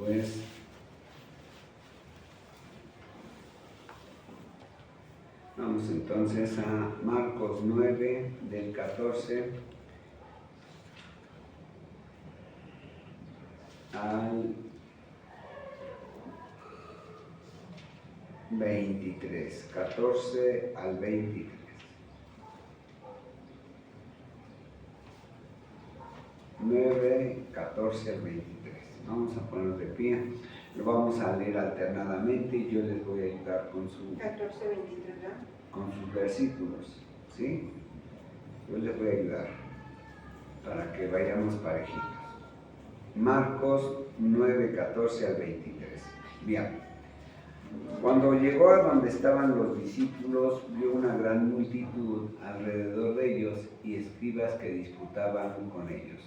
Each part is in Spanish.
Pues vamos entonces a Marcos 9, del 14 al 23, 14 al 23. Nueve, 14 al 23. Vamos a ponernos de pie. Lo vamos a leer alternadamente y yo les voy a ayudar con 14, 23, ¿verdad? con sus versículos, ¿sí? Yo les voy a ayudar para que vayamos parejitos. Marcos 9, 14 al 23. Bien. Cuando llegó a donde estaban los discípulos, vio una gran multitud alrededor de ellos y escribas que disputaban con ellos.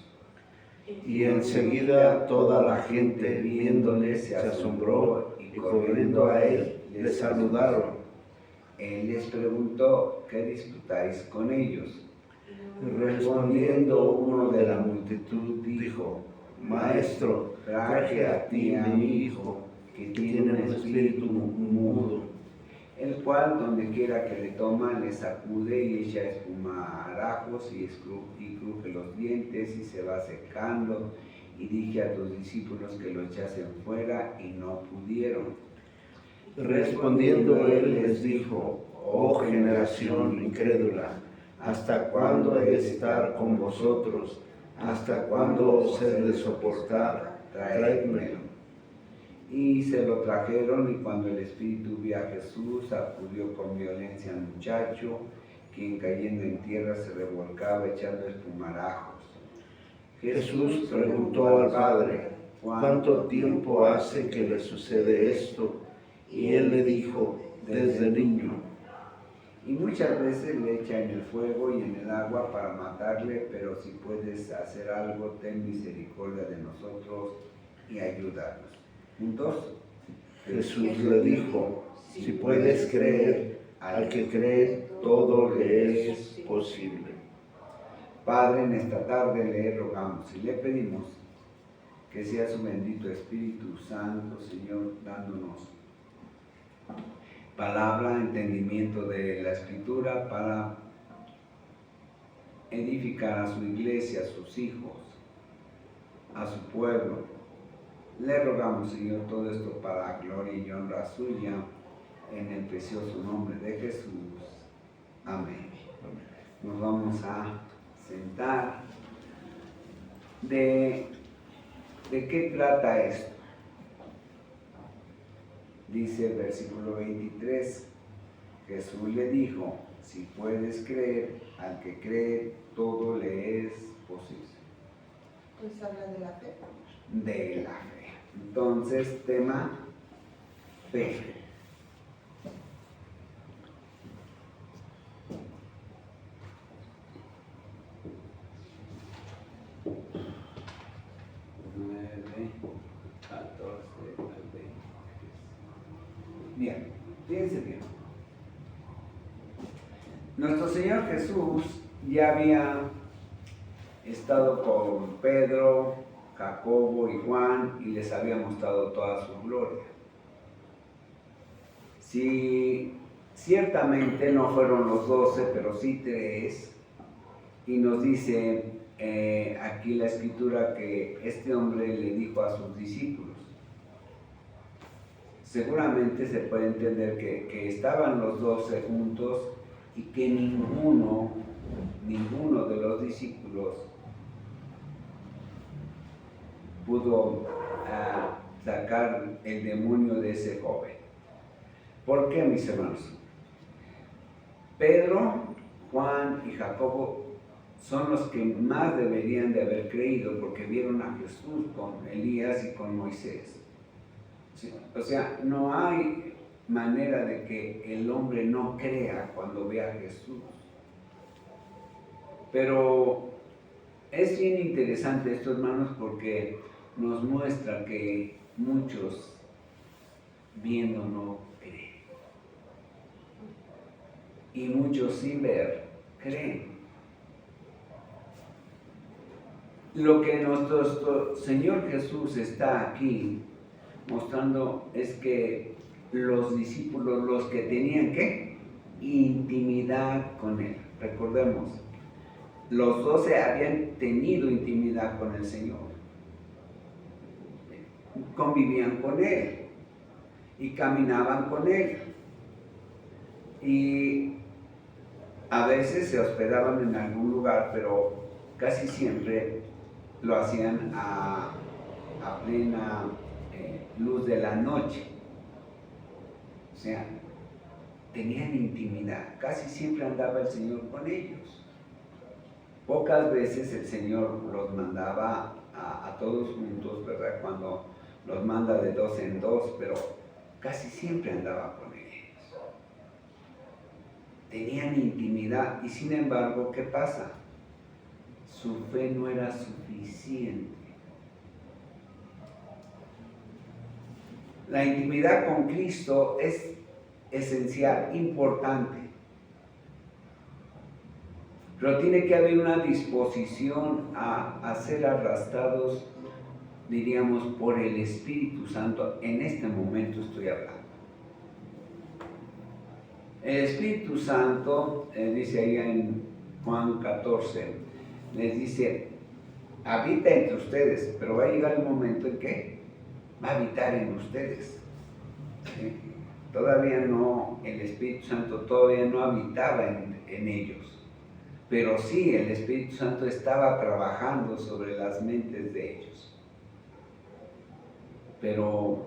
Y enseguida toda la gente, viéndole, se asombró y corriendo a él, le saludaron. Él les preguntó, ¿qué disputáis con ellos? Respondiendo uno de la multitud dijo: Maestro, traje a ti a mi hijo, que tiene un espíritu mudo, El cual, donde quiera que le toma, le sacude y echa espumarajos y cruje los dientes y se va secando. Y dije a tus discípulos que lo echasen fuera y no pudieron. Respondiendo él les dijo: Oh generación incrédula, ¿hasta cuándo he de estar con vosotros? ¿Hasta cuándo os he de soportar? Traédmelo. Y se lo trajeron, y cuando el espíritu vio a Jesús, sacudió con violencia al muchacho, quien cayendo en tierra se revolcaba echando espumarajos. Jesús preguntó al padre: ¿Cuánto tiempo hace que le sucede esto? Y él le dijo: desde niño. Y muchas veces le echa en el fuego y en el agua para matarle, pero si puedes hacer algo, ten misericordia de nosotros y ayúdanos. ¿Juntos? Jesús le dijo: si puedes creer, al que cree, todo le es posible. Padre, en esta tarde le rogamos y le pedimos que sea su bendito Espíritu Santo, Señor, dándonos palabra, entendimiento de la Escritura para edificar a su iglesia, a sus hijos, a su pueblo. Le rogamos, Señor, todo esto para gloria y honra suya, en el precioso nombre de Jesús. Amén. Nos vamos a sentar. ¿De qué trata esto? Dice el versículo 23, Jesús le dijo: si puedes creer, al que cree, todo le es posible. Pues habla de la fe. De la fe. Entonces, tema fe. Bien, fíjense bien. Nuestro Señor Jesús ya había estado con Pedro, Jacobo y Juan y les había mostrado toda su gloria. Sí, ciertamente no fueron los 12, pero sí 3, y nos dice aquí la Escritura que este hombre le dijo a sus discípulos. Seguramente se puede entender que estaban los 12 juntos y que ninguno de los discípulos pudo sacar el demonio de ese joven. ¿Por qué, mis hermanos? Pedro, Juan y Jacobo son los que más deberían de haber creído, porque vieron a Jesús con Elías y con Moisés. ¿Sí? O sea, no hay manera de que el hombre no crea cuando ve a Jesús. Pero es bien interesante esto, hermanos, porque nos muestra que muchos, viendo, no creen. Y muchos sin ver, creen. Lo que nuestro Señor Jesús está aquí mostrando es que los discípulos, los que tenían ¿qué? Intimidad con Él. Recordemos, los 12 habían tenido intimidad con el Señor, convivían con Él y caminaban con Él, y a veces se hospedaban en algún lugar, pero casi siempre lo hacían a plena luz de la noche. O sea, tenían intimidad, casi siempre andaba el Señor con ellos. Pocas veces el Señor los mandaba a todos juntos, ¿verdad? Cuando los manda de 2 en 2, pero casi siempre andaba con ellos. Tenían intimidad y sin embargo, ¿qué pasa? Su fe no era suficiente. La intimidad con Cristo es esencial, importante. Pero tiene que haber una disposición a ser arrastrados, diríamos, por el Espíritu Santo. En este momento estoy hablando. El Espíritu Santo, dice ahí en Juan 14, les dice, habita entre ustedes, pero va a llegar el momento en que va a habitar en ustedes. ¿Sí? Todavía no, el Espíritu Santo todavía no habitaba en ellos. Pero sí, el Espíritu Santo estaba trabajando sobre las mentes de ellos. Pero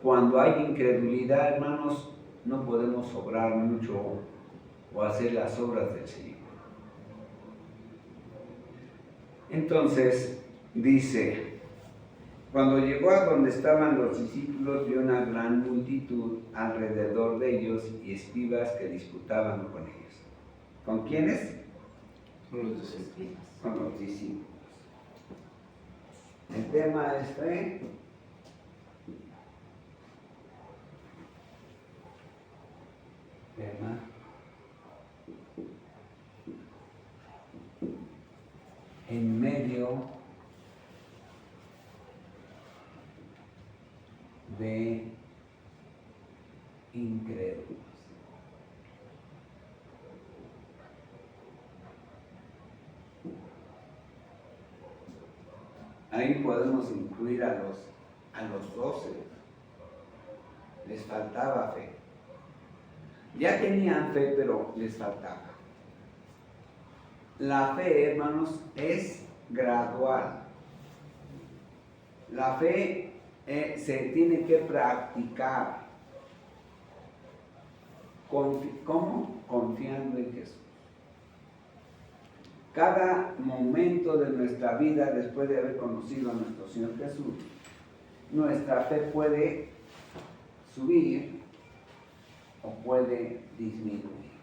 cuando hay incredulidad, hermanos, no podemos obrar mucho o hacer las obras del Señor. Entonces, dice, cuando llegó a donde estaban los discípulos, vio una gran multitud alrededor de ellos y escribas que disputaban con ellos. ¿Con quiénes? Con los discípulos. Con los discípulos. El tema es fe. Tema. En medio de incrédulos. Ahí podemos incluir a los 12. Les faltaba fe. Ya tenían fe, pero les faltaba. La fe, hermanos, es gradual. La fe se tiene que practicar. ¿Cómo? Confiando en Jesús. Cada momento de nuestra vida, después de haber conocido a nuestro Señor Jesús, nuestra fe puede subir o puede disminuir.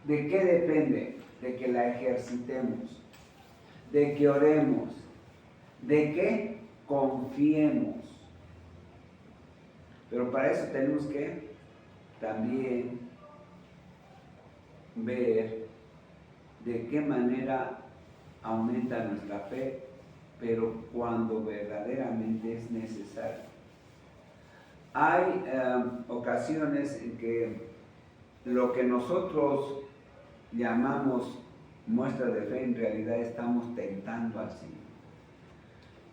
¿De qué depende? De que la ejercitemos, de que oremos, de que confiemos. Pero para eso tenemos que también ver de qué manera aumenta nuestra fe, pero cuando verdaderamente es necesario. Hay ocasiones en que lo que nosotros llamamos muestra de fe, en realidad estamos tentando al Señor.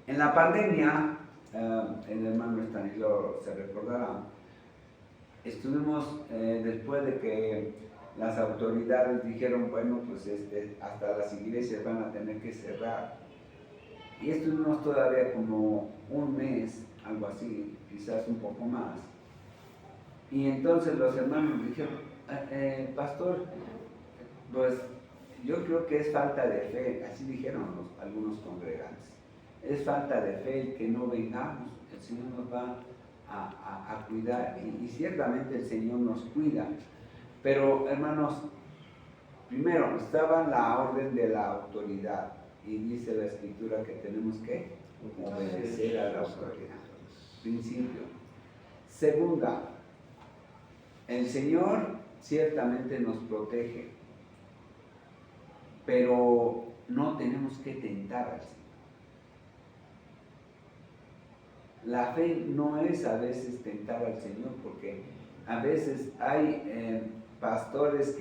En la pandemia, el hermano Estanislao se recordará, estuvimos después de que las autoridades dijeron, bueno, pues hasta las iglesias van a tener que cerrar. Y estuvimos todavía como un mes, algo así, quizás un poco más. Y entonces los hermanos dijeron, pastor, pues yo creo que es falta de fe, así dijeron algunos congregantes. Es falta de fe el que no vengamos, el Señor nos va a cuidar y ciertamente el Señor nos cuida. Pero hermanos, primero estaba la orden de la autoridad y dice la Escritura que tenemos que obedecer a la autoridad. Principio. Segunda, el Señor ciertamente nos protege, pero no tenemos que tentar al Señor. la fe no es a veces tentar al Señor, porque a veces hay pastores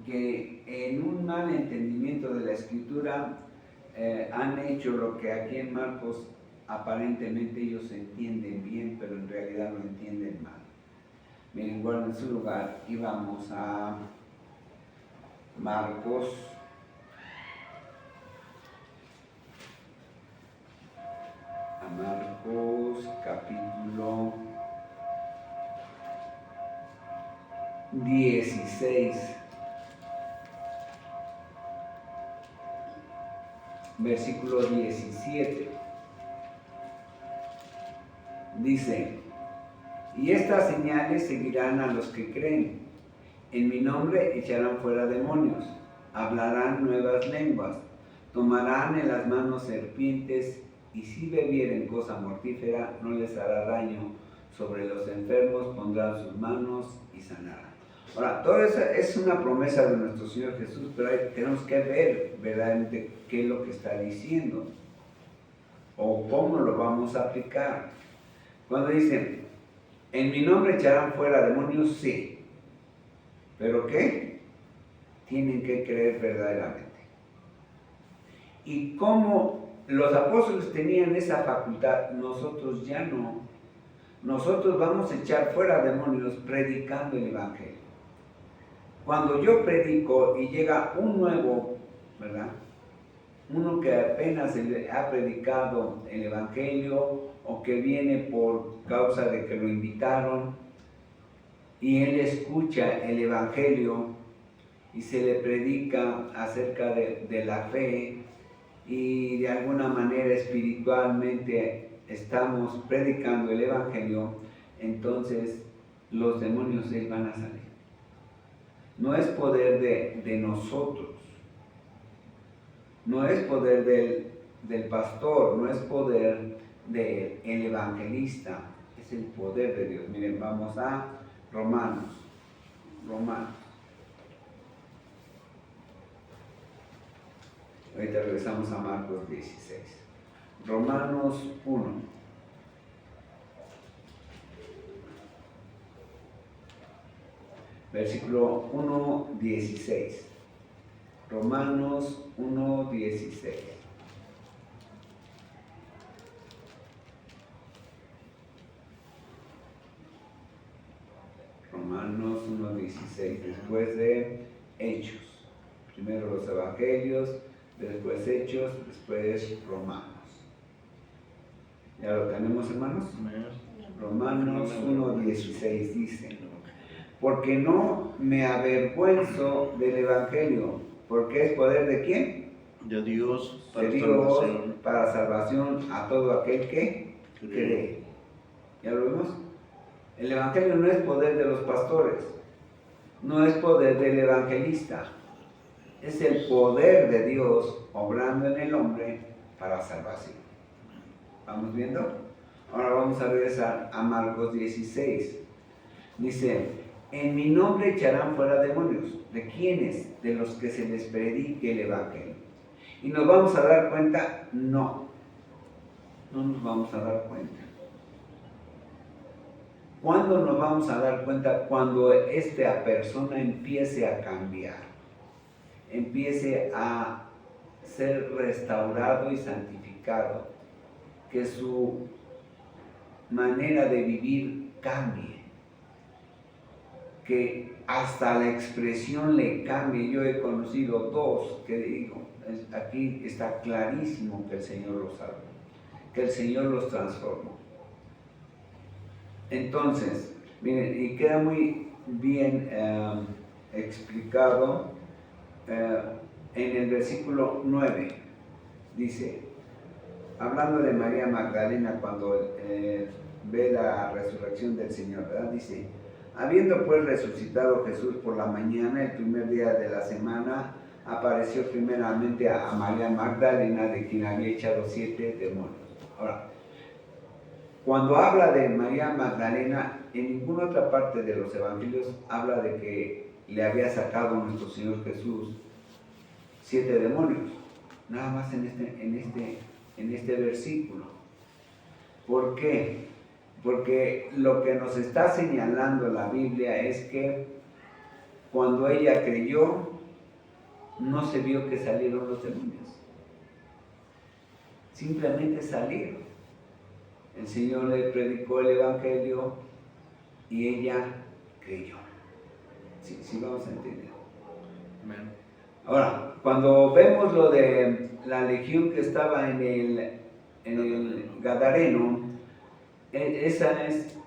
que en un mal entendimiento de la Escritura han hecho lo que aquí en Marcos aparentemente ellos entienden bien, pero en realidad lo entienden mal. Miren, guarden su lugar y vamos a Marcos capítulo 16, versículo 17. Dice: y estas señales seguirán a los que creen. En mi nombre echarán fuera demonios, hablarán nuevas lenguas, tomarán en las manos serpientes, y si bebieren cosa mortífera no les hará daño. Sobre los enfermos pondrán sus manos y sanarán. Ahora, todo eso es una promesa de nuestro Señor Jesús, pero tenemos que ver verdaderamente qué es lo que está diciendo o cómo lo vamos a aplicar. Cuando dicen, en mi nombre echarán fuera demonios, sí. ¿Pero qué? Tienen que creer verdaderamente. Y como los apóstoles tenían esa facultad, nosotros ya no. Nosotros vamos a echar fuera demonios predicando el Evangelio. Cuando yo predico y llega un nuevo, ¿verdad? Uno que apenas ha predicado el Evangelio o que viene por causa de que lo invitaron y él escucha el Evangelio y se le predica acerca de la fe y de alguna manera espiritualmente estamos predicando el Evangelio, entonces los demonios van a salir. No es poder de nosotros, no es poder del pastor, no es poder del evangelista, es el poder de Dios. Miren, vamos a Romanos. Ahorita regresamos a Marcos 16. Romanos 1. Versículo 1:16. Romanos 1:16. Romanos 1:16. Después de Hechos. Primero los Evangelios, después Hechos, después Romanos. ¿Ya lo tenemos, hermanos? Romanos 1:16 dice: porque no me avergüenzo del Evangelio, porque es poder ¿de quién? De Dios para salvación. Para salvación a todo aquel que cree. ¿Ya lo vemos? El Evangelio no es poder de los pastores, no es poder del evangelista, es el poder de Dios obrando en el hombre para salvación. ¿Vamos viendo? Ahora vamos a regresar a Marcos 16. Dice: en mi nombre echarán fuera demonios. ¿De quiénes? De los que se les predique el Evangelio. ¿Y nos vamos a dar cuenta? No nos vamos a dar cuenta. ¿Cuándo nos vamos a dar cuenta? Cuando esta persona empiece a cambiar, empiece a ser restaurado y santificado, que su manera de vivir cambie, que hasta la expresión le cambie. Yo he conocido dos que digo, aquí está clarísimo que el Señor los salvó, que el Señor los transformó. Entonces, miren, y queda muy bien explicado en el versículo 9, dice, hablando de María Magdalena cuando ve la resurrección del Señor, ¿verdad? Dice: habiendo pues resucitado Jesús por la mañana, el primer día de la semana, apareció primeramente a María Magdalena, de quien había echado 7 demonios. Ahora, cuando habla de María Magdalena, en ninguna otra parte de los evangelios habla de que le había sacado a nuestro Señor Jesús 7 demonios, nada más en este versículo. ¿Por qué? Porque lo que nos está señalando la Biblia es que cuando ella creyó, no se vio que salieron los demonios. Simplemente salieron. El Señor le predicó el Evangelio y ella creyó. Sí, vamos a entender. Amén. Ahora, cuando vemos lo de la legión que estaba en el Gadareno,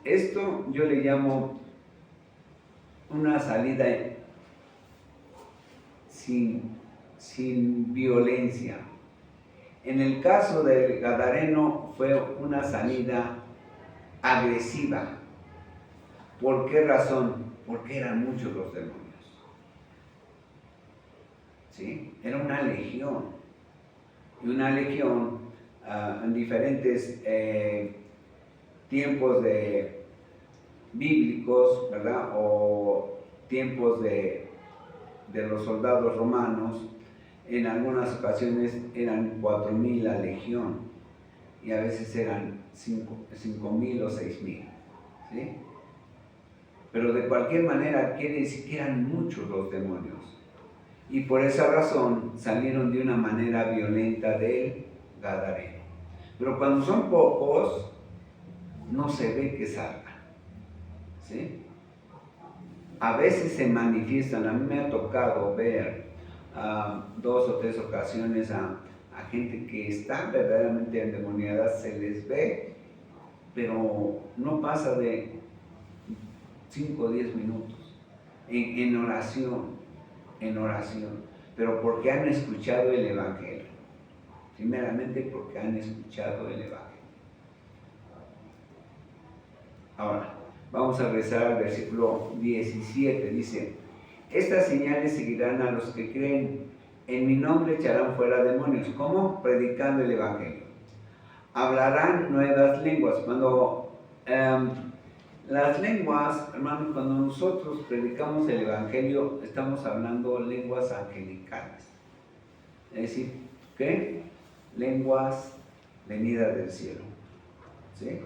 esto yo le llamo una salida sin violencia. En el caso del Gadareno fue una salida agresiva. ¿Por qué razón? Porque eran muchos los demonios. ¿Sí? Era una legión. Y una legión en diferentes tiempos bíblicos, ¿verdad? O tiempos de los soldados romanos, en algunas ocasiones eran 4,000 la legión y a veces eran 5,000 o 6,000, ¿sí? Pero de cualquier manera quiere decir que eran muchos los demonios y por esa razón salieron de una manera violenta del Gadareno. Pero cuando son pocos, no se ve que salgan, ¿sí? A veces se manifiestan. A mí me ha tocado ver 2 o 3 ocasiones a gente que está verdaderamente endemoniada, se les ve, pero no pasa de 5 o 10 minutos en oración, pero porque han escuchado el Evangelio, primeramente porque han escuchado el Evangelio. Ahora, vamos a regresar al versículo 17, dice: estas señales seguirán a los que creen, en mi nombre echarán fuera demonios. ¿Cómo? Predicando el Evangelio. Hablarán nuevas lenguas. Cuando las lenguas, hermanos, cuando nosotros predicamos el Evangelio, estamos hablando lenguas angelicales. Es decir, ¿qué? Lenguas venidas del cielo. ¿Sí?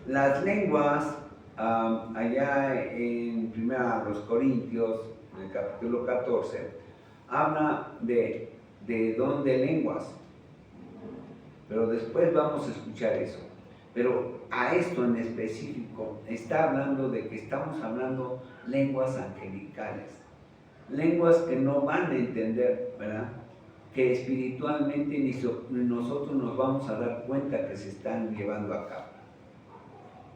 Las lenguas, allá en 1 Corintios, en el capítulo 14, habla de don de lenguas, pero después vamos a escuchar eso. Pero a esto en específico está hablando de que estamos hablando lenguas angelicales, lenguas que no van a entender, ¿verdad? Que espiritualmente ni nosotros nos vamos a dar cuenta que se están llevando a cabo.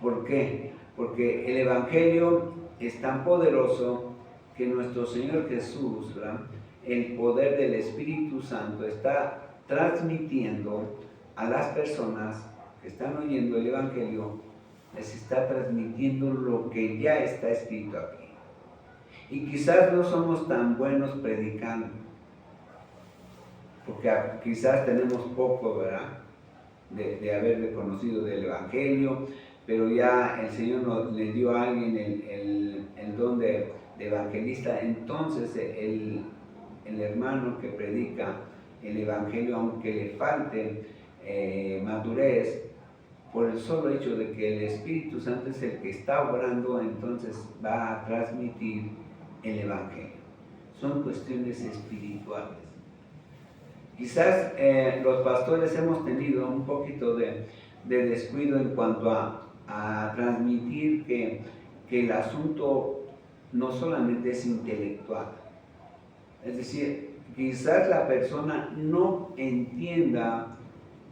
¿Por qué? Porque el Evangelio es tan poderoso que nuestro Señor Jesús, ¿verdad?, el poder del Espíritu Santo está transmitiendo a las personas que están oyendo el Evangelio, les está transmitiendo lo que ya está escrito aquí. Y quizás no somos tan buenos predicando, porque quizás tenemos poco, ¿verdad?, de haber conocido del Evangelio, pero ya el Señor le dio a alguien el don de evangelista. Entonces el hermano que predica el Evangelio, aunque le falte madurez, por el solo hecho de que el Espíritu Santo es el que está obrando, entonces va a transmitir el Evangelio. Son cuestiones espirituales. Quizás los pastores hemos tenido un poquito de descuido en cuanto a transmitir que el asunto no solamente es intelectual. Es decir, quizás la persona no entienda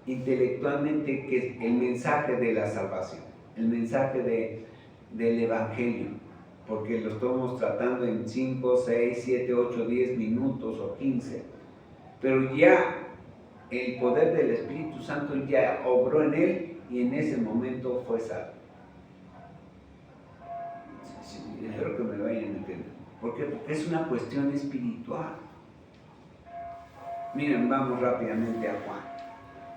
intelectualmente que es el mensaje de la salvación, el mensaje del Evangelio, porque lo estamos tratando en 5, 6, 7, 8, 10 minutos o 15, pero ya el poder del Espíritu Santo ya obró en él y en ese momento fue salvo. Sí, espero que me vayan a entender. ¿Por qué? Porque es una cuestión espiritual. Miren, vamos rápidamente a Juan.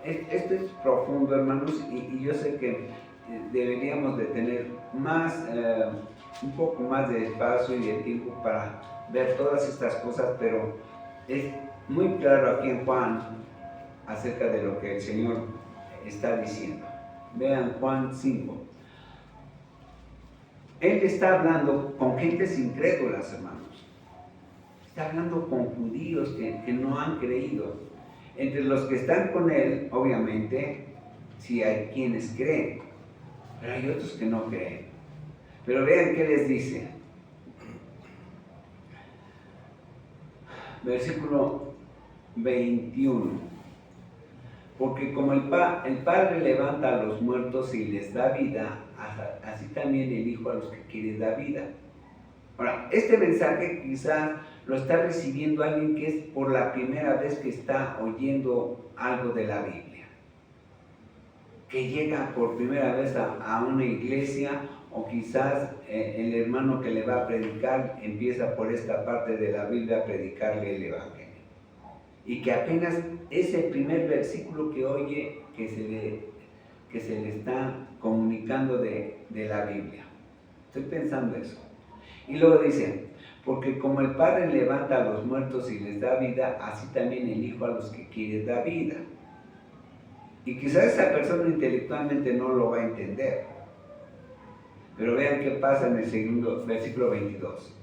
Esto es profundo, hermanos, y yo sé que deberíamos de tener un poco más de espacio y de tiempo para ver todas estas cosas, pero es muy claro aquí en Juan acerca de lo que el Señor está diciendo. Vean Juan 5. Él está hablando con gentes incrédulas, hermanos. Está hablando con judíos que no han creído. Entre los que están con él, obviamente, sí hay quienes creen, pero hay otros que no creen. Pero vean qué les dice. Versículo 21. Porque como el Padre levanta a los muertos y les da vida, así también el Hijo a los que quiere da vida. Ahora, este mensaje quizás lo está recibiendo alguien que es por la primera vez que está oyendo algo de la Biblia. Que llega por primera vez a una iglesia, o quizás el hermano que le va a predicar empieza por esta parte de la Biblia a predicarle el Evangelio. Y que apenas ese primer versículo que oye, que se le está comunicando de la Biblia. Estoy pensando eso. Y luego dice, porque como el Padre levanta a los muertos y les da vida, así también el Hijo a los que quiere da vida. Y quizás esa persona intelectualmente no lo va a entender. Pero vean qué pasa en el segundo versículo 22.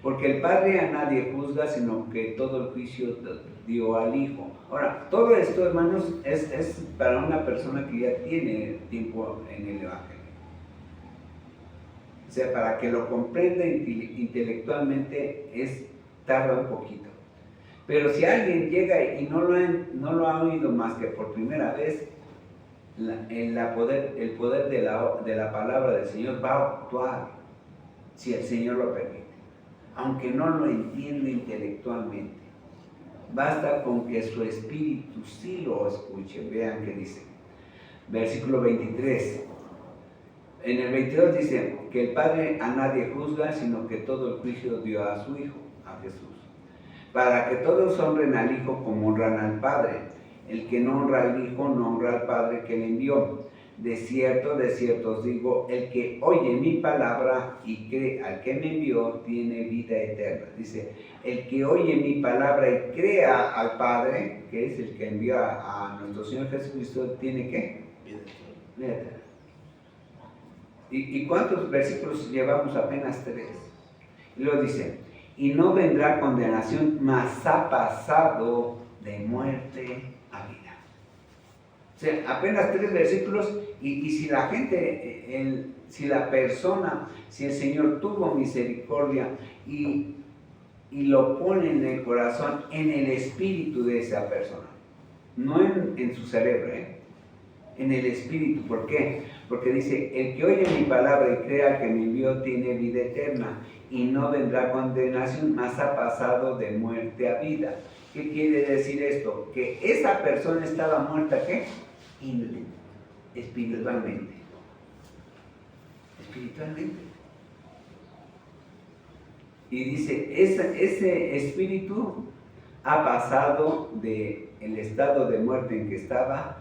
Porque el Padre a nadie juzga, sino que todo el juicio dio al Hijo. Ahora, todo esto, hermanos, es para una persona que ya tiene tiempo en el Evangelio. O sea, para que lo comprenda intelectualmente tarda un poquito. Pero si alguien llega y no lo ha oído más que por primera vez, el poder de la palabra del Señor va a actuar si el Señor lo permite. Aunque no lo entienda intelectualmente, basta con que su espíritu sí lo escuche. Vean qué dice. Versículo 23. En el 22 dice que el Padre a nadie juzga, sino que todo el juicio dio a su Hijo, a Jesús. Para que todos honren al Hijo como honran al Padre. El que no honra al Hijo, no honra al Padre que le envió. De cierto os digo, el que oye mi palabra y cree al que me envió, tiene vida eterna. Dice, el que oye mi palabra y crea al Padre, que es el que envió a nuestro Señor Jesucristo, ¿tiene qué? Vida eterna. ¿Y cuántos versículos llevamos? Apenas 3. Y luego dice, y no vendrá condenación, mas ha pasado de muerte a vida. O sea, apenas 3 versículos, y si la gente, si la persona, si el Señor tuvo misericordia y lo pone en el corazón, en el espíritu de esa persona, no en su cerebro, en el espíritu. ¿Por qué? Porque dice, el que oye mi palabra y crea que me envió tiene vida eterna y no vendrá condenación, mas ha pasado de muerte a vida. ¿Qué quiere decir esto? Que esa persona estaba muerta, ¿qué? Espiritualmente. Espiritualmente. Y dice, ese espíritu ha pasado del estado de muerte en que estaba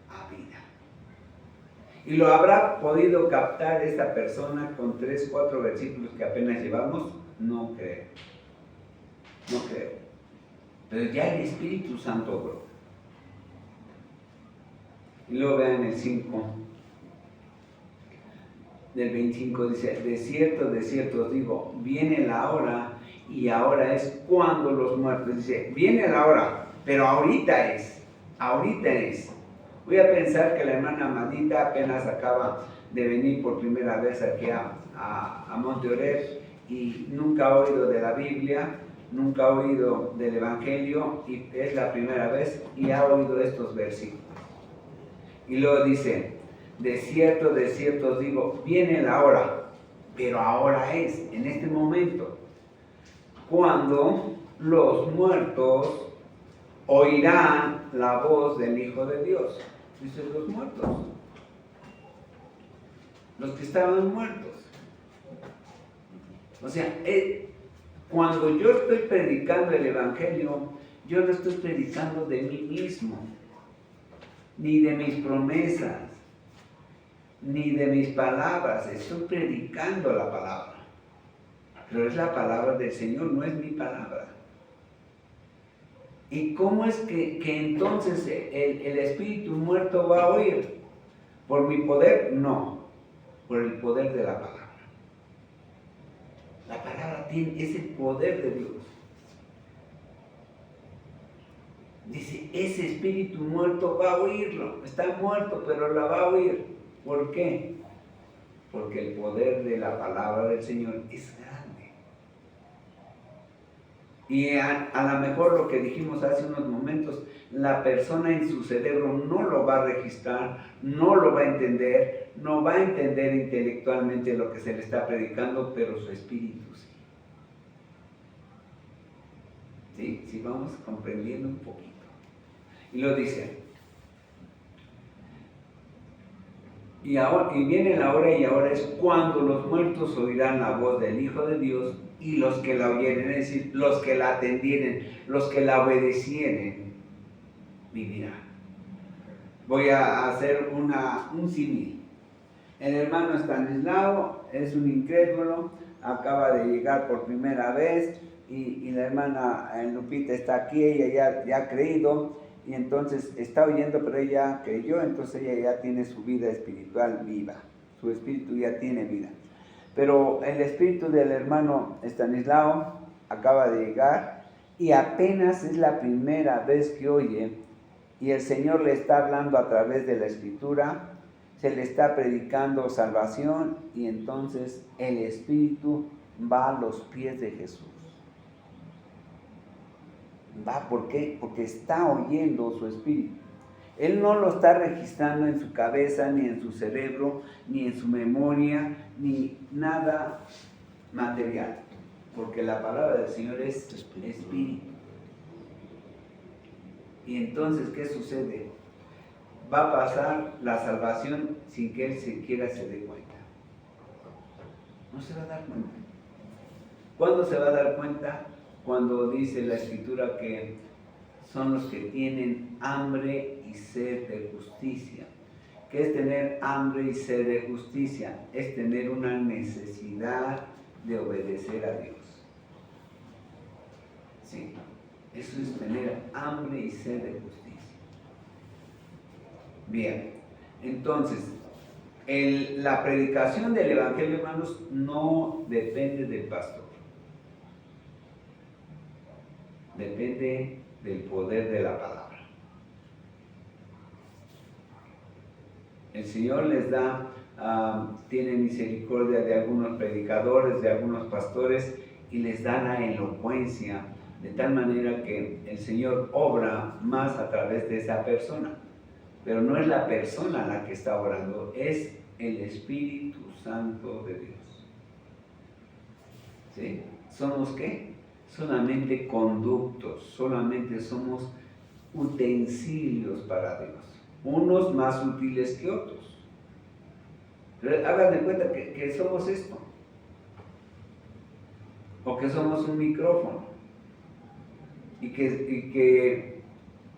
a vida. Y lo habrá podido captar esta persona con 3, 4 versículos que apenas llevamos. No creo. No creo. Pero ya el Espíritu Santo obró. Y luego vean el 5. Del 25 dice, de cierto os digo, viene la hora, y ahora es cuando los muertos. Dice, viene la hora, pero ahorita es. Voy a pensar que la hermana Amadita apenas acaba de venir por primera vez aquí a Monteoret y nunca ha oído de la Biblia, nunca ha oído del Evangelio, y es la primera vez y ha oído estos versículos. Y luego dice, de cierto os digo, viene la hora, pero ahora es, en este momento, cuando los muertos oirán la voz del Hijo de Dios. Dice, los muertos, los que estaban muertos. O sea, cuando yo estoy predicando el Evangelio, yo no estoy predicando de mí mismo, ni de mis promesas, ni de mis palabras. Estoy predicando la palabra, pero es la palabra del Señor, no es mi palabra. ¿Y cómo es que entonces el espíritu muerto va a oír? ¿Por mi poder? No, por el poder de la palabra. La palabra tiene ese poder de Dios. Dice, ese espíritu muerto va a oírlo. Está muerto, pero la va a oír. ¿Por qué? Porque el poder de la palabra del Señor es grande. Y a lo mejor lo que dijimos hace unos momentos, la persona en su cerebro no lo va a registrar, no lo va a entender, no va a entender intelectualmente lo que se le está predicando, pero su espíritu sí. Sí, sí, vamos comprendiendo un poquito. Y lo dice. Y viene la hora, y ahora es cuando los muertos oirán la voz del Hijo de Dios, y los que la oyeren, es decir, los que la atendieren, los que la obedecieren, vivirán. Voy a hacer un símil. El hermano Estanislao es un incrédulo, acaba de llegar por primera vez, y la hermana Lupita está aquí, ella ya ha creído, y entonces está oyendo, pero ella creyó, entonces ella ya tiene su vida espiritual viva, su espíritu ya tiene vida. Pero el espíritu del hermano Estanislao acaba de llegar y apenas es la primera vez que oye, y el Señor le está hablando a través de la Escritura, se le está predicando salvación, y entonces el espíritu va a los pies de Jesús. Va, ¿por qué? Porque está oyendo su espíritu. Él no lo está registrando en su cabeza, ni en su cerebro, ni en su memoria, ni nada material. Porque la palabra del Señor es espíritu. Y entonces, ¿qué sucede? Va a pasar la salvación sin que él siquiera se dé cuenta. No se va a dar cuenta. ¿Cuándo se va a dar cuenta? Cuando dice la Escritura que son los que tienen hambre y sed de justicia. ¿Qué es tener hambre y sed de justicia? Es tener una necesidad de obedecer a Dios. Sí, eso es tener hambre y sed de justicia. Bien, entonces, la predicación del Evangelio, hermanos, no depende del pastor. Depende del poder de la palabra. El Señor les da, tiene misericordia de algunos predicadores, de algunos pastores, y les da la elocuencia, de tal manera que el Señor obra más a través de esa persona. Pero no es la persona la que está orando, es el Espíritu Santo de Dios. ¿Sí? ¿Somos qué? Solamente conductos, solamente somos utensilios para Dios, unos más útiles que otros. Pero hagan de cuenta que somos esto, o que somos un micrófono, y que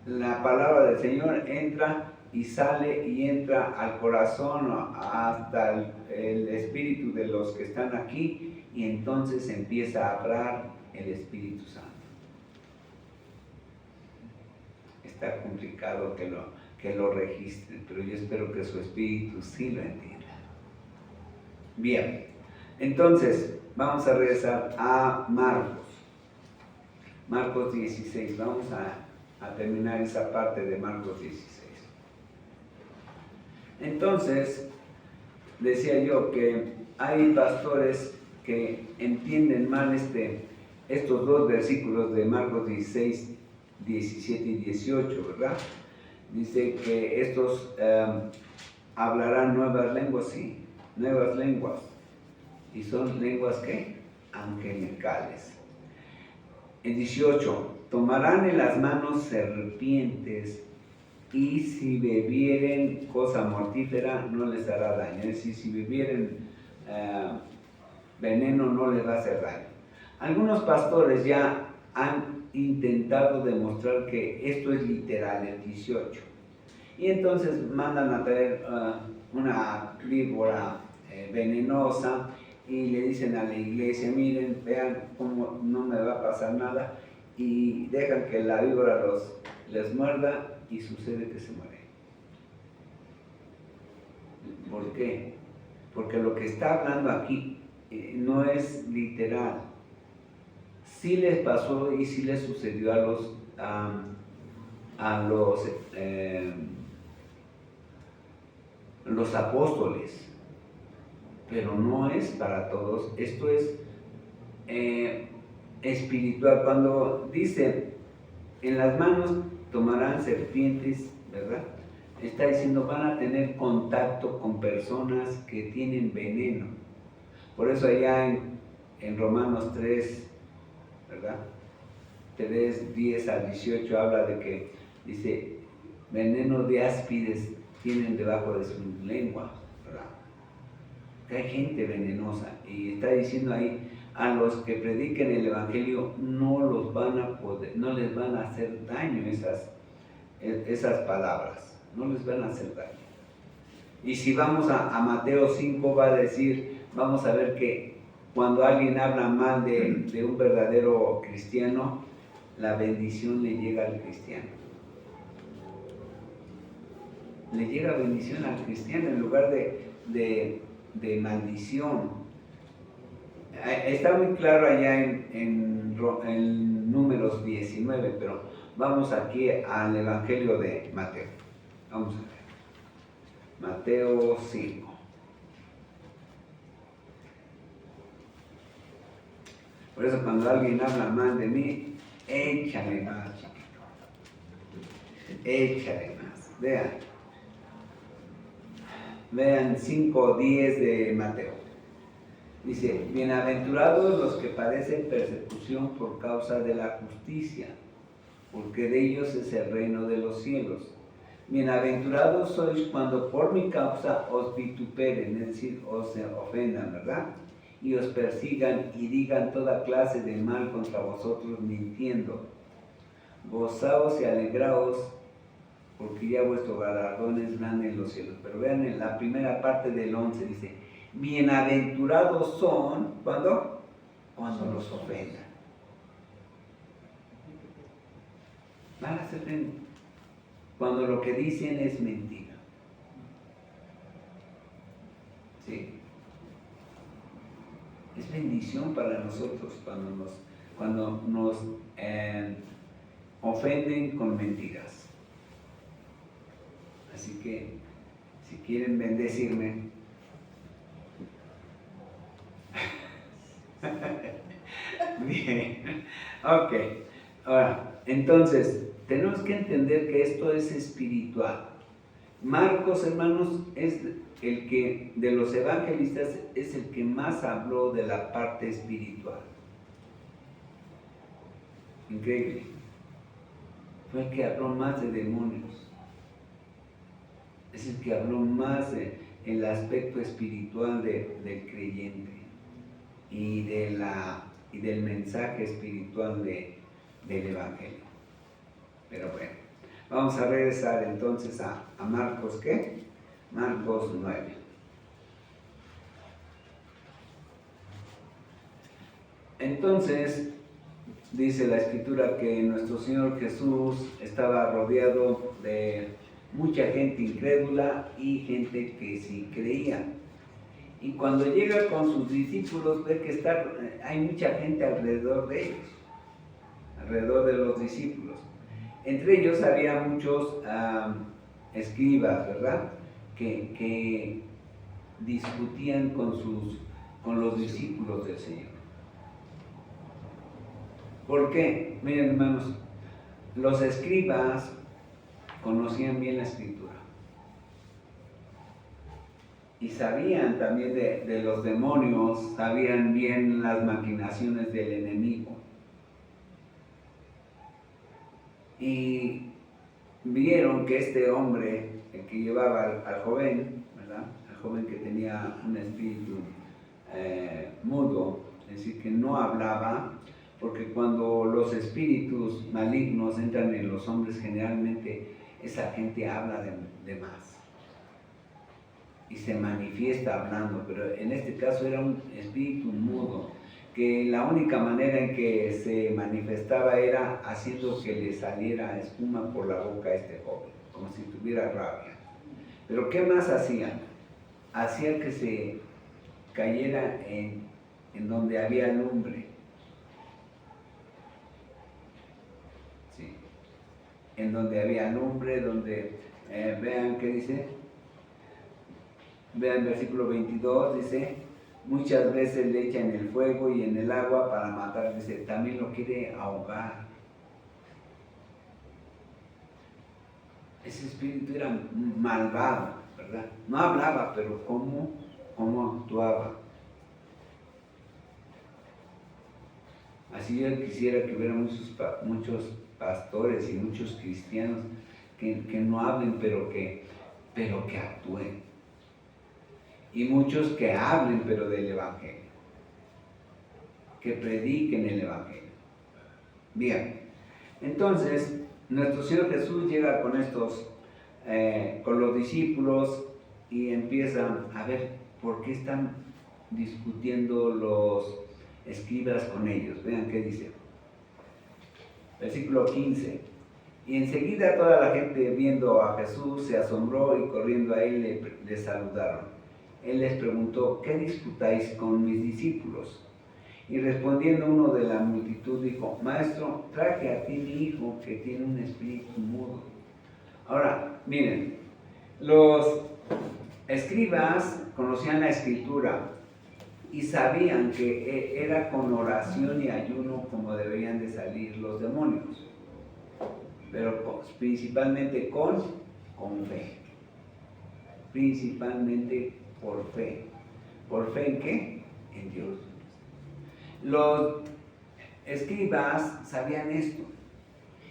la palabra del Señor entra y sale y entra al corazón hasta el espíritu de los que están aquí, y entonces empieza a hablar el Espíritu Santo. Está complicado que lo registre, pero yo espero que su espíritu sí lo entienda. Bien, entonces vamos a regresar a Marcos 16. Vamos a terminar esa parte de Marcos 16. Entonces, decía yo que hay pastores que entienden mal estos dos versículos de Marcos 16, 17 y 18, ¿verdad? Dice que estos hablarán nuevas lenguas, sí, nuevas lenguas. ¿Y son lenguas qué? Angelicales. En 18, tomarán en las manos serpientes, y si bebieren cosa mortífera no les hará daño. Es decir, si bebieren veneno no les va a hacer daño. Algunos pastores ya han intentado demostrar que esto es literal, el 18. Y entonces mandan a traer una víbora venenosa y le dicen a la iglesia, miren, vean cómo no me va a pasar nada. y dejan que la víbora les muerda y sucede que se muere. ¿Por qué? Porque lo que está hablando aquí no es literal. Sí les pasó y sí les sucedió a los apóstoles, pero no es para todos. Esto es espiritual. Cuando dice, en las manos tomarán serpientes, ¿verdad? Está diciendo, van a tener contacto con personas que tienen veneno. Por eso allá en Romanos 3, ¿verdad? 3, 10 al 18 habla de que, dice, veneno de áspides tienen debajo de su lengua, ¿verdad? Que hay gente venenosa. Y está diciendo ahí, a los que prediquen el Evangelio no les van a hacer daño esas palabras, no les van a hacer daño. Y si vamos a Mateo 5, va a decir, vamos a ver que cuando alguien habla mal de un verdadero cristiano, la bendición le llega al cristiano. Le llega bendición al cristiano en lugar de maldición. Está muy claro allá en Números 19, pero vamos aquí al Evangelio de Mateo. Vamos a ver. Mateo 5. Por eso cuando alguien habla mal de mí, échale más, chiquito. Échale más. Vean 5:10 de Mateo. Dice, bienaventurados los que padecen persecución por causa de la justicia, porque de ellos es el reino de los cielos. Bienaventurados sois cuando por mi causa os vituperen, es decir, os ofendan, ¿verdad? Y os persigan y digan toda clase de mal contra vosotros mintiendo. Gozaos y alegraos, porque ya vuestro galardón es grande en los cielos. Pero vean en la primera parte del 11, dice, bienaventurados son, ¿cuándo? Cuando los ofendan. Van a ser cuando lo que dicen es mentira. ¿Sí? Es bendición para nosotros cuando nos ofenden con mentiras. Así que, si quieren bendecirme, bien, ok. Ahora, entonces, tenemos que entender que esto es espiritual. Marcos, hermanos, es el que, de los evangelistas, es el que más habló de la parte espiritual. Increíble. Fue el que habló más de demonios. Es el que habló más del aspecto espiritual del creyente y del mensaje espiritual del Evangelio. Pero bueno, vamos a regresar entonces a Marcos, ¿qué? Marcos 9. Entonces, dice la Escritura que nuestro Señor Jesús estaba rodeado de mucha gente incrédula y gente que sí creía. Y cuando llega con sus discípulos, ve que hay mucha gente alrededor de ellos, alrededor de los discípulos. Entre ellos había muchos escribas, ¿verdad? Que discutían con los discípulos del Señor. ¿Por qué? Miren, hermanos, los escribas conocían bien la Escritura y sabían también de los demonios, sabían bien las maquinaciones del enemigo. Y vieron que este hombre, el que llevaba al joven, ¿verdad? Al joven que tenía un espíritu mudo, es decir, que no hablaba, porque cuando los espíritus malignos entran en los hombres, generalmente esa gente habla de más y se manifiesta hablando, pero en este caso era un espíritu mudo que la única manera en que se manifestaba era haciendo que le saliera espuma por la boca a este joven, como si tuviera rabia. Pero ¿qué más hacían? Hacía que se cayera en donde había lumbre. Sí. En donde había lumbre, donde, vean qué dice, vean el versículo 22, dice, muchas veces le echan el fuego y en el agua para matar, dice, también lo quiere ahogar. Ese espíritu era malvado, ¿verdad? No hablaba, pero cómo actuaba. Así yo quisiera que hubiera muchos pastores y muchos cristianos que no hablen, pero que actúen. Y muchos que hablen, pero del Evangelio. Que prediquen el Evangelio. Bien, entonces, nuestro Señor Jesús llega con los discípulos y empiezan a ver por qué están discutiendo los escribas con ellos. Vean qué dice. Versículo 15. Y enseguida toda la gente viendo a Jesús se asombró y corriendo a él le saludaron. Él les preguntó, ¿qué disputáis con mis discípulos? Y respondiendo uno de la multitud dijo, Maestro, traje a ti mi hijo que tiene un espíritu mudo. Ahora, miren, los escribas conocían la escritura y sabían que era con oración y ayuno como deberían de salir los demonios, pero principalmente con fe, principalmente por fe. ¿Por fe en qué? En Dios. Los escribas sabían esto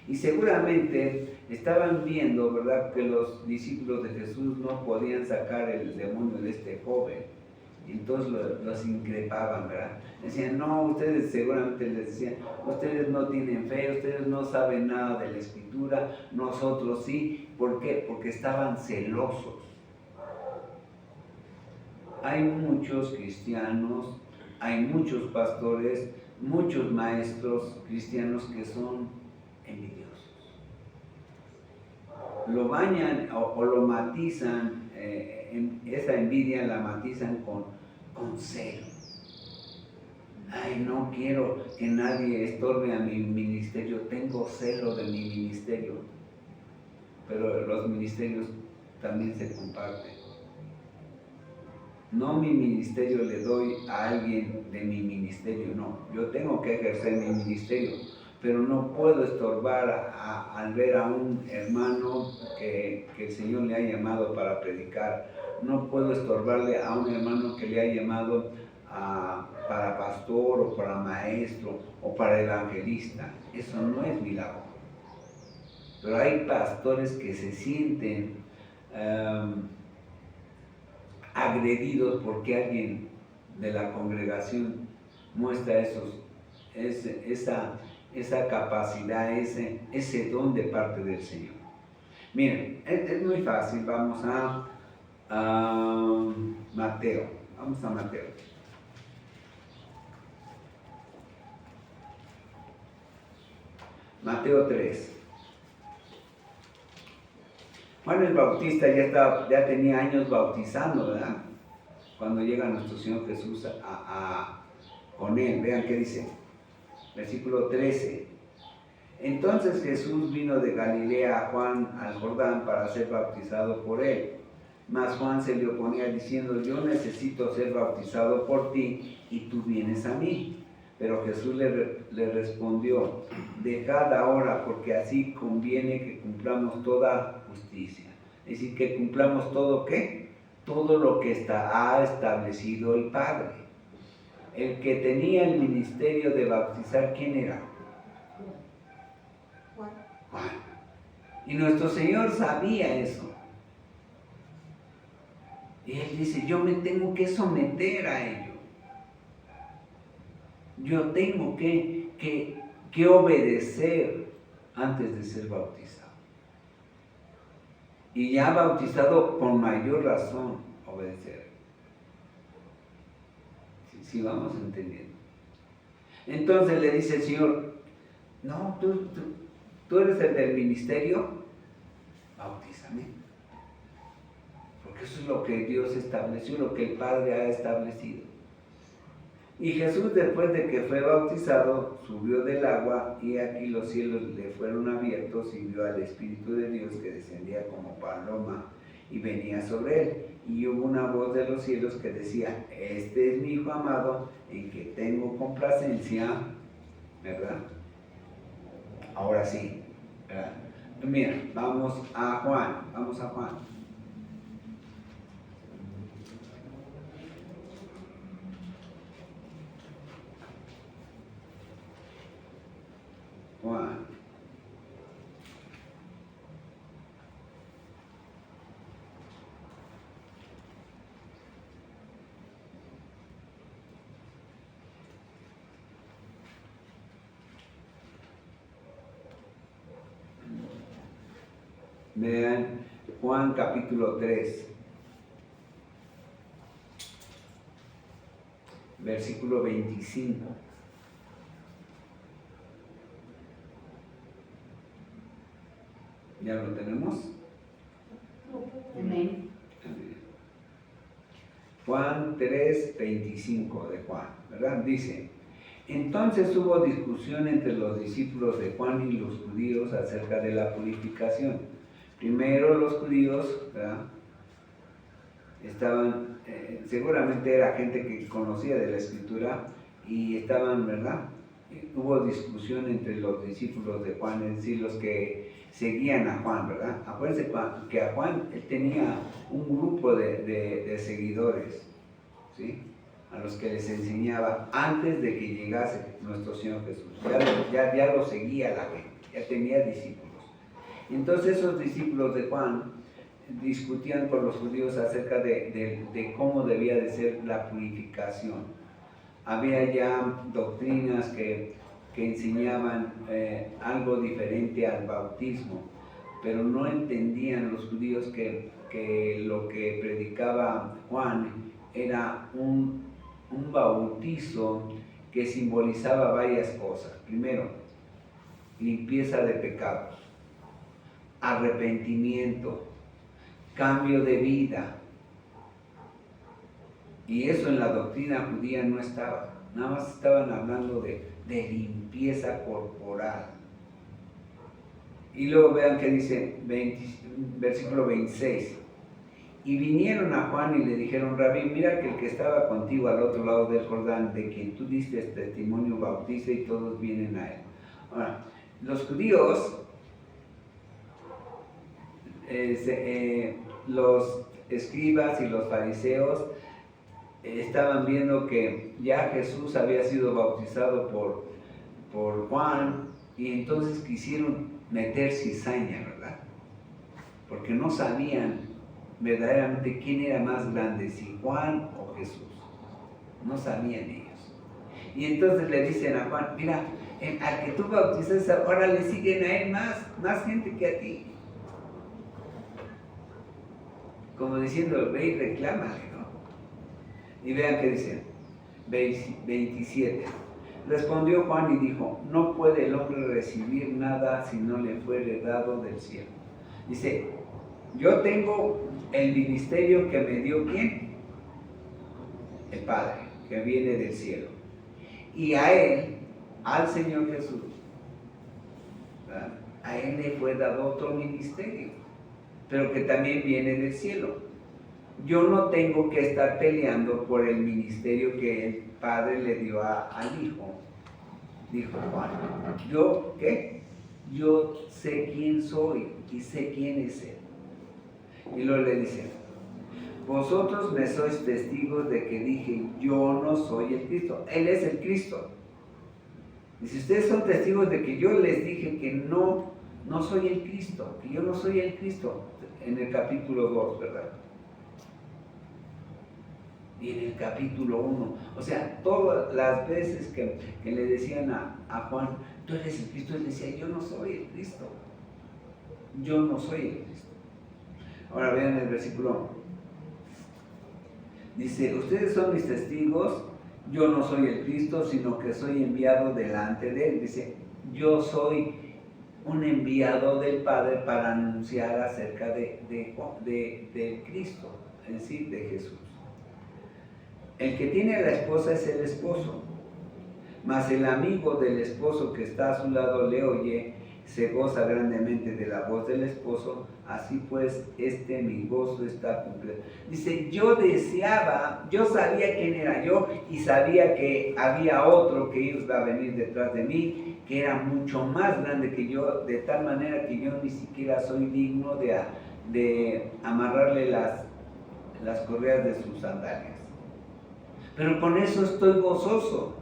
y seguramente estaban viendo, ¿verdad?, que los discípulos de Jesús no podían sacar el demonio de este joven. Y entonces los increpaban, ¿verdad? Decían, no, ustedes seguramente les decían, ustedes no tienen fe, ustedes no saben nada de la Escritura, nosotros sí. ¿Por qué? Porque estaban celosos. Hay muchos cristianos, hay muchos pastores, muchos maestros cristianos que son envidiosos. Lo bañan o lo matizan, esa envidia la matizan con celo. Ay, no quiero que nadie estorbe a mi ministerio, tengo celo de mi ministerio. Pero los ministerios también se comparten. No mi ministerio le doy a alguien de mi ministerio, no. Yo tengo que ejercer mi ministerio, pero no puedo estorbar al ver a un hermano que el Señor le ha llamado para predicar. No puedo estorbarle a un hermano que le ha llamado para pastor o para maestro o para evangelista. Eso no es mi labor. Pero hay pastores que se sienten agredidos porque alguien de la congregación muestra esa capacidad, ese don de parte del Señor. Miren, es muy fácil. Vamos a Mateo. Vamos a Mateo. Mateo 3. Juan el Bautista ya tenía años bautizando, ¿verdad? Cuando llega nuestro Señor Jesús con él. Vean qué dice. Versículo 13. Entonces Jesús vino de Galilea a Juan al Jordán para ser bautizado por él. Mas Juan se le oponía diciendo, yo necesito ser bautizado por ti y tú vienes a mí. Pero Jesús le respondió, dejad ahora, porque así conviene que cumplamos toda justicia. Es decir, que cumplamos todo, ¿qué? Todo lo que ha establecido el Padre. El que tenía el ministerio de bautizar, ¿quién era? Juan. Y nuestro Señor sabía eso. Y Él dice, yo me tengo que someter a ello. Yo tengo que obedecer antes de ser bautizado. Y ya bautizado, con mayor razón, obedecer. Sí, vamos entendiendo. Entonces le dice el Señor, no, tú eres el del ministerio, bautízame. Porque eso es lo que Dios estableció, lo que el Padre ha establecido. Y Jesús, después de que fue bautizado, subió del agua y aquí los cielos le fueron abiertos y vio al Espíritu de Dios que descendía como paloma y venía sobre él. Y hubo una voz de los cielos que decía, este es mi Hijo amado en que tengo complacencia, ¿verdad? Ahora sí, ¿verdad? Mira, vamos a Juan. Juan. Vean Juan capítulo 3, versículo 25. ¿Ya lo tenemos? Amén. Juan 3, 25 de Juan, ¿verdad? Dice, entonces hubo discusión entre los discípulos de Juan y los judíos acerca de la purificación. Primero los judíos, ¿verdad? Estaban, seguramente era gente que conocía de la Escritura y estaban, ¿verdad? Hubo discusión entre los discípulos de Juan, es decir, los que seguían a Juan, ¿verdad? Acuérdense que a Juan él tenía un grupo de seguidores, ¿sí? A los que les enseñaba antes de que llegase nuestro Señor Jesús. Ya lo seguía la gente, ya tenía discípulos. Entonces esos discípulos de Juan discutían con los judíos acerca de cómo debía de ser la purificación. Había ya doctrinas que enseñaban algo diferente al bautismo, pero no entendían los judíos que lo que predicaba Juan era un bautizo que simbolizaba varias cosas. Primero, limpieza de pecados, arrepentimiento, cambio de vida. Y eso en la doctrina judía no estaba. Nada más estaban hablando de limpieza corporal. Y luego vean que dice, versículo 26. Y vinieron a Juan y le dijeron, Rabí, mira que el que estaba contigo al otro lado del Jordán, de quien tú diste testimonio, bautiza y todos vienen a él. Ahora, los judíos, los escribas y los fariseos estaban viendo que ya Jesús había sido bautizado por Juan y entonces quisieron meter cizaña, ¿verdad? Porque no sabían verdaderamente quién era más grande, si Juan o Jesús. No sabían ellos. Y entonces le dicen a Juan, mira, al que tú bautizas ahora le siguen a él más gente que a ti. Como diciendo, ve y reclámale, ¿no? Y vean qué dicen, 27. Respondió Juan y dijo, no puede el hombre recibir nada si no le fuere dado del cielo. Dice, yo tengo el ministerio que me dio ¿quién? El Padre, que viene del cielo. Y a él, al Señor Jesús, ¿verdad? A él le fue dado otro ministerio, pero que también viene del cielo. Yo no tengo que estar peleando por el ministerio que el Padre le dio al Hijo, dijo Juan. ¿Yo qué? Yo sé quién soy y sé quién es Él. Y luego le dice, vosotros me sois testigos de que dije, yo no soy el Cristo. Él es el Cristo. Y si ustedes son testigos de que yo les dije que no soy el Cristo, que yo no soy el Cristo, en el capítulo 2, ¿verdad? Y en el capítulo 1, o sea, todas las veces que le decían a Juan, tú eres el Cristo, él decía, yo no soy el Cristo. Yo no soy el Cristo. Ahora vean el versículo 1. Dice, ustedes son mis testigos, yo no soy el Cristo, sino que soy enviado delante de Él. Dice, yo soy un enviado del Padre para anunciar acerca de Cristo, es decir, de Jesús. El que tiene a la esposa es el esposo, mas el amigo del esposo que está a su lado le oye, se goza grandemente de la voz del esposo, así pues mi gozo está cumplido. Dice, yo sabía quién era yo y sabía que había otro que iba a venir detrás de mí, que era mucho más grande que yo, de tal manera que yo ni siquiera soy digno de amarrarle las correas de sus sandalias. Pero con eso estoy gozoso,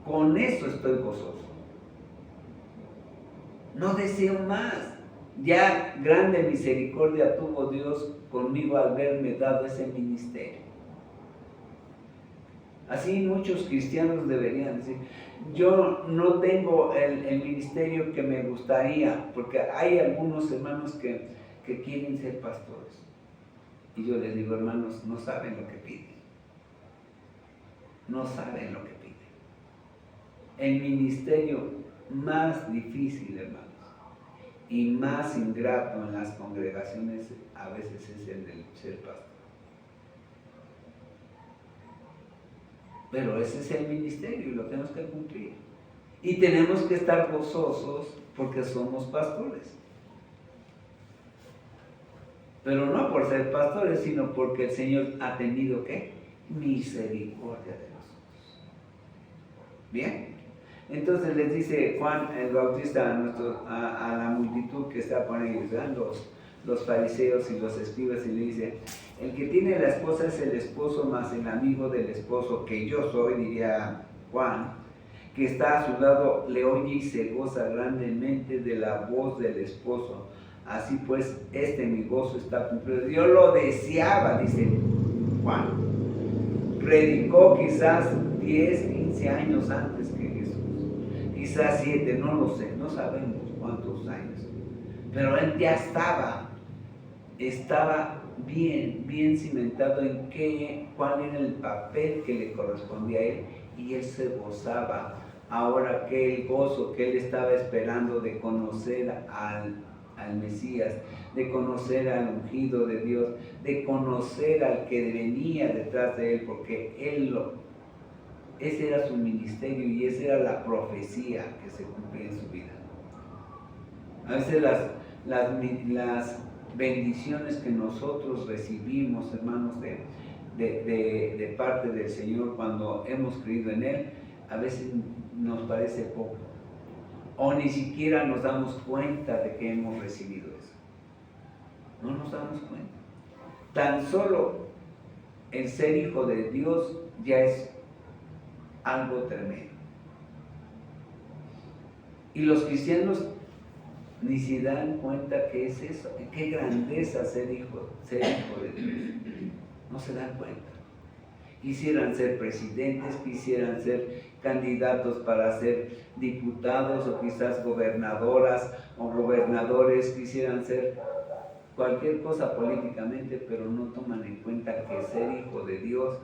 con eso estoy gozoso. No deseo más. Ya grande misericordia tuvo Dios conmigo al haberme dado ese ministerio. Así muchos cristianos deberían decir, yo no tengo el ministerio que me gustaría, porque hay algunos hermanos que quieren ser pastores. Y yo les digo, hermanos, no saben lo que piden. No saben lo que piden. El ministerio más difícil, hermanos, y más ingrato en las congregaciones a veces es el del ser pastor. Pero ese es el ministerio y lo tenemos que cumplir. Y tenemos que estar gozosos porque somos pastores. Pero no por ser pastores, sino porque el Señor ha tenido, ¿qué? Misericordia de nosotros. ¿Bien? Entonces les dice Juan el Bautista a la multitud que está por ellos, los fariseos y los escribas, y le dice, el que tiene la esposa es el esposo más el amigo del esposo, que yo soy, diría Juan, que está a su lado, le oye y se goza grandemente de la voz del esposo. Así pues, mi gozo está cumplido. Yo lo deseaba, dice Juan. Predicó quizás 10, 15 años antes que Jesús. Quizás 7, no lo sé, no sabemos cuántos años. Pero él ya estaba bien cimentado en cuál era el papel que le correspondía a él, y él se gozaba. Ahora que el gozo que él estaba esperando de conocer al Mesías, de conocer al ungido de Dios, de conocer al que venía detrás de él, porque ese era su ministerio y esa era la profecía que se cumplía en su vida. A veces las bendiciones que nosotros recibimos, hermanos, de parte del Señor cuando hemos creído en Él, a veces nos parece poco, o ni siquiera nos damos cuenta de que hemos recibido eso. No nos damos cuenta. Tan solo el ser hijo de Dios ya es algo tremendo. Y los cristianos ni se dan cuenta que es eso, qué grandeza ser hijo de Dios. No se dan cuenta. Quisieran ser presidentes, quisieran ser candidatos para ser diputados o quizás gobernadoras o gobernadores, quisieran ser cualquier cosa políticamente, pero no toman en cuenta que ser hijo de Dios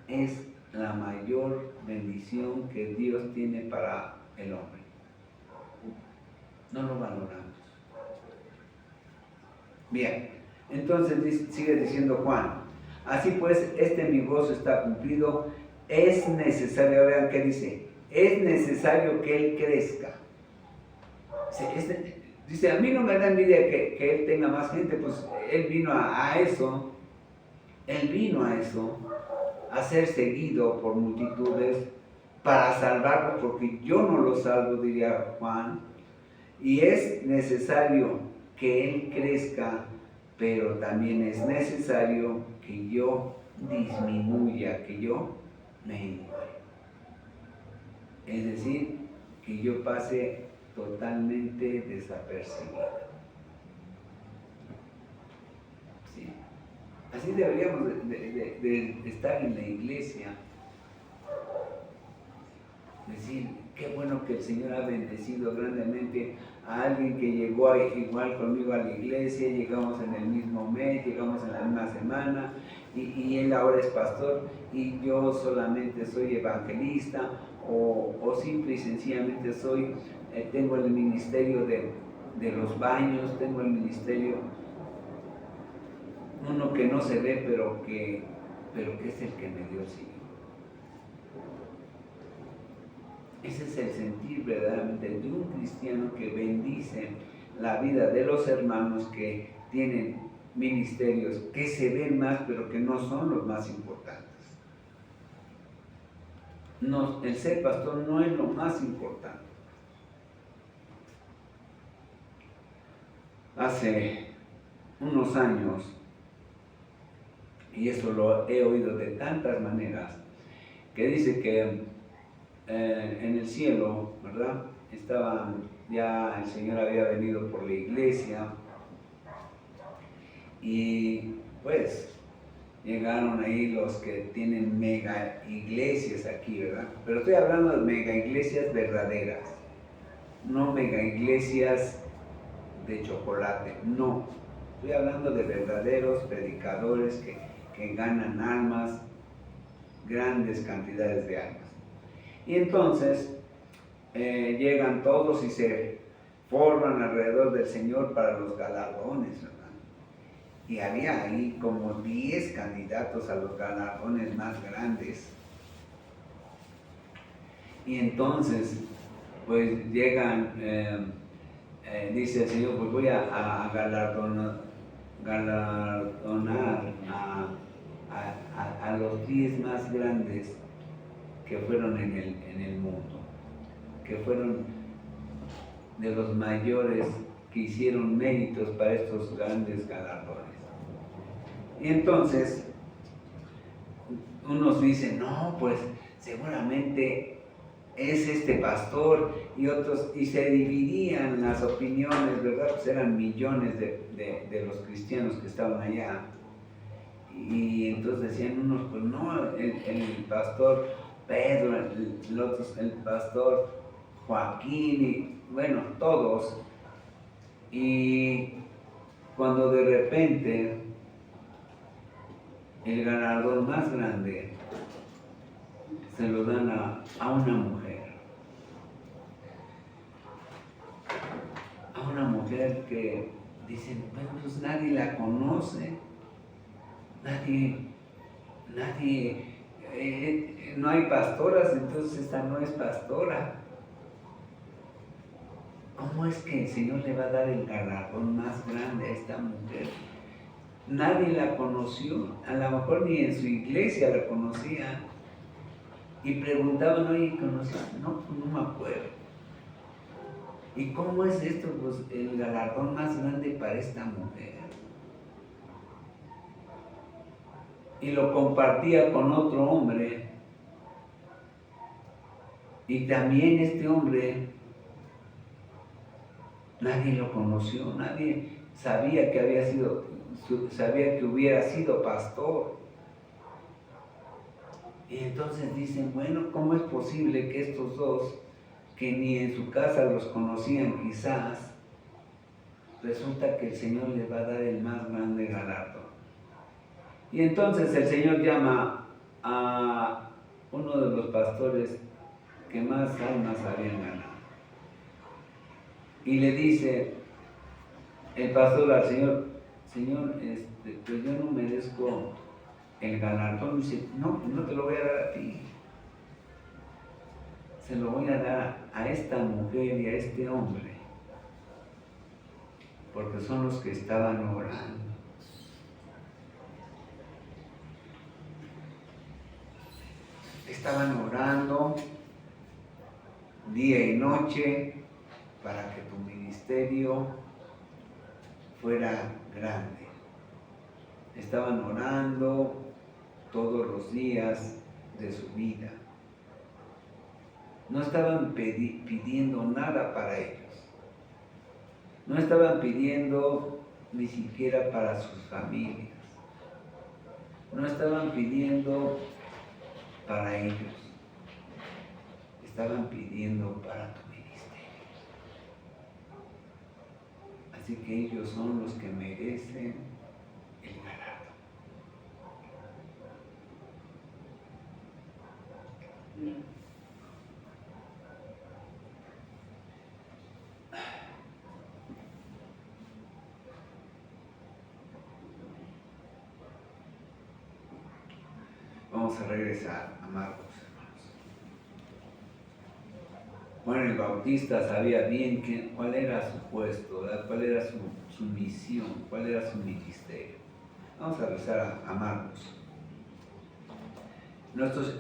es la mayor bendición que Dios tiene para el hombre. No lo valoramos. Bien, entonces sigue diciendo Juan, así pues, mi gozo está cumplido, es necesario, vean qué dice, es necesario que él crezca. Dice, a mí no me da envidia que él tenga más gente, pues él vino a eso, a ser seguido por multitudes para salvarlo, porque yo no lo salvo, diría Juan, y es necesario que él crezca, pero también es necesario que yo disminuya, que yo mengue. Es decir, que yo pase totalmente desapercibido. ¿Sí? Así deberíamos de estar en la iglesia. Decir, qué bueno que el Señor ha bendecido grandemente a alguien que llegó igual conmigo a la iglesia, llegamos en el mismo mes, llegamos en la misma semana, y él ahora es pastor y yo solamente soy evangelista, o simple y sencillamente tengo el ministerio de los baños, tengo el ministerio, uno que no se ve, pero que es el que me dio el Señor. Ese es el sentir verdaderamente de un cristiano que bendice la vida de los hermanos que tienen ministerios que se ven más, pero que no son los más importantes. No, el ser pastor no es lo más importante. Hace unos años, y eso lo he oído de tantas maneras, que dice que en el cielo, ¿verdad? Ya el Señor había venido por la iglesia y pues llegaron ahí los que tienen mega iglesias aquí, ¿verdad? Pero estoy hablando de mega iglesias verdaderas, no mega iglesias de chocolate, no. Estoy hablando de verdaderos predicadores que ganan almas, grandes cantidades de almas. Y entonces llegan todos y se forman alrededor del Señor para los galardones, ¿verdad? Y había ahí como 10 candidatos a los galardones más grandes. Y entonces, pues llegan, dice el Señor, pues voy a galardonar a los 10 más grandes que fueron en el mundo, que fueron de los mayores que hicieron méritos para estos grandes galardones. Y entonces, unos dicen, no, pues seguramente es este pastor, y otros, y se dividían las opiniones, ¿verdad? Pues eran millones de los cristianos que estaban allá. Y entonces decían unos, pues no, el pastor Pedro, el pastor Joaquín, y bueno, todos. Y cuando de repente el galardón más grande se lo dan a una mujer. A una mujer que dicen, bueno, pues nadie la conoce, no hay pastoras, entonces esta no es pastora. ¿Cómo es que el Señor le va a dar el galardón más grande a esta mujer? Nadie la conoció, a lo mejor ni en su iglesia la conocían. Y preguntaban, oye, ¿conocías? No, pues no me acuerdo. ¿Y cómo es esto? Pues el galardón más grande para esta mujer. Y lo compartía con otro hombre. Y también este hombre, nadie lo conoció, nadie sabía sabía que hubiera sido pastor. Y entonces dicen, bueno, ¿cómo es posible que estos dos, que ni en su casa los conocían quizás, resulta que el Señor les va a dar el más grande galardón? Y entonces el Señor llama a uno de los pastores que más almas habían ganado. Y le dice el pastor al Señor, Señor, pues yo no merezco el galardón. Dice, no, no te lo voy a dar a ti. Se lo voy a dar a esta mujer y a este hombre, porque son los que estaban orando. Estaban orando día y noche para que tu ministerio fuera grande. Estaban orando todos los días de su vida. No estaban pidiendo nada para ellos. No estaban pidiendo ni siquiera para sus familias. No estaban pidiendo para ellos. Estaban pidiendo para tu ministerio. Así que ellos son los que merecen el galardo. Vamos a regresar a Marcos, hermanos. Juan el Bautista sabía bien cuál era su puesto, ¿verdad? Cuál era su misión, cuál era su ministerio. Vamos a regresar a Marcos.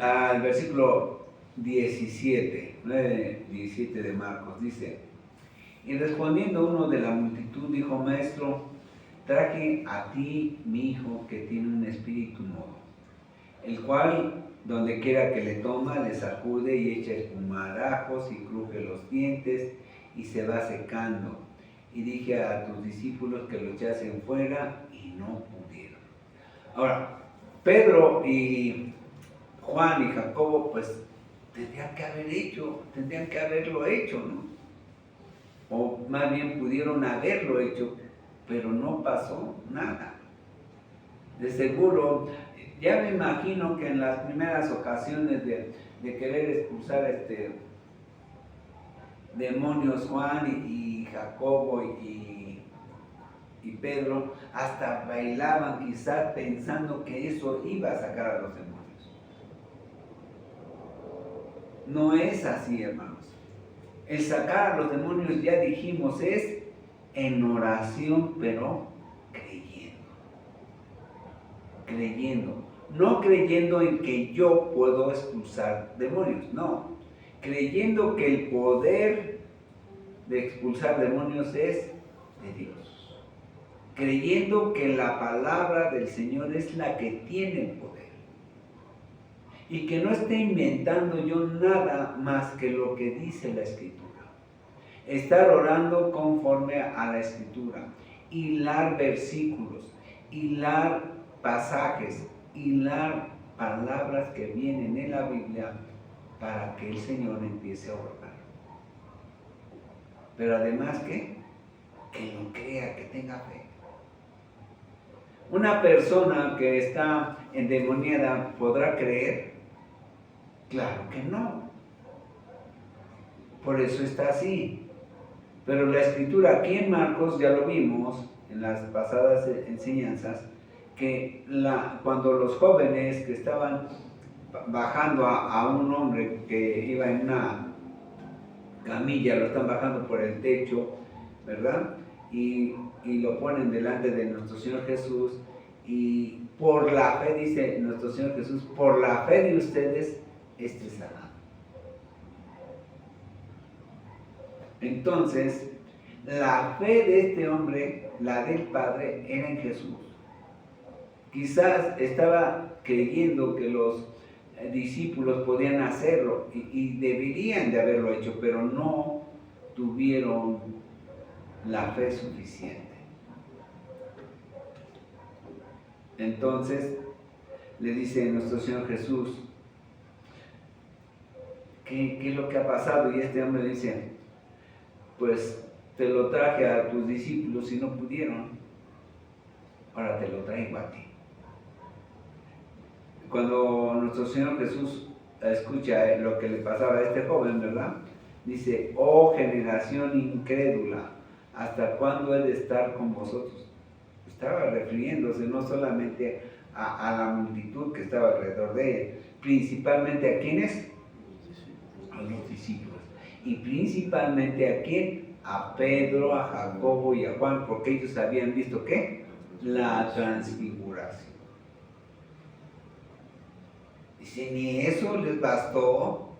Al versículo 17, 9-17 de Marcos, dice: y respondiendo uno de la multitud, dijo: Maestro, traje a ti mi hijo que tiene un espíritu mudo, el cual donde quiera que le toma, le sacude y echa espumarajos y cruje los dientes y se va secando. Y dije a tus discípulos que lo echasen fuera y no pudieron. Ahora, Pedro y Juan y Jacobo, pues tendrían que haberlo hecho, ¿no? O más bien pudieron haberlo hecho, pero no pasó nada. De seguro, ya me imagino que en las primeras ocasiones de querer expulsar demonios, Juan y Jacobo y Pedro, hasta bailaban quizás pensando que eso iba a sacar a los demonios. No es así, hermanos. El sacar a los demonios, ya dijimos, es en oración, pero creyendo. No creyendo en que yo puedo expulsar demonios, no. Creyendo que el poder de expulsar demonios es de Dios. Creyendo que la palabra del Señor es la que tiene el poder. Y que no esté inventando yo nada más que lo que dice la Escritura. Estar orando conforme a la Escritura. Hilar versículos, hilar pasajes, hilar palabras que vienen en la Biblia para que el Señor empiece a obrar. Pero además que lo crea, que tenga fe. Una persona que está endemoniada podrá creer. Claro que no. Por eso está así. Pero la Escritura aquí en Marcos, ya lo vimos en las pasadas enseñanzas, que cuando los jóvenes que estaban bajando a un hombre que iba en una camilla, lo están bajando por el techo, ¿verdad? Y lo ponen delante de nuestro Señor Jesús, y por la fe, dice nuestro Señor Jesús, por la fe de ustedes, este sanado. Entonces, la fe de este hombre, la del Padre, era en Jesús. Quizás estaba creyendo que los discípulos podían hacerlo y deberían de haberlo hecho, pero no tuvieron la fe suficiente. Entonces, le dice nuestro Señor Jesús, ¿qué es lo que ha pasado? Y este hombre dice, pues te lo traje a tus discípulos y no pudieron, ahora te lo traigo a ti. Cuando nuestro Señor Jesús escucha lo que le pasaba a este joven, ¿verdad? Dice, oh generación incrédula, ¿hasta cuándo he de estar con vosotros? Estaba refiriéndose no solamente a la multitud que estaba alrededor de él, principalmente a ¿quiénes? A los discípulos. Y principalmente a ¿quién? A Pedro, a Jacobo y a Juan, porque ellos habían visto ¿qué? La transfiguración. Dice, ni eso les bastó,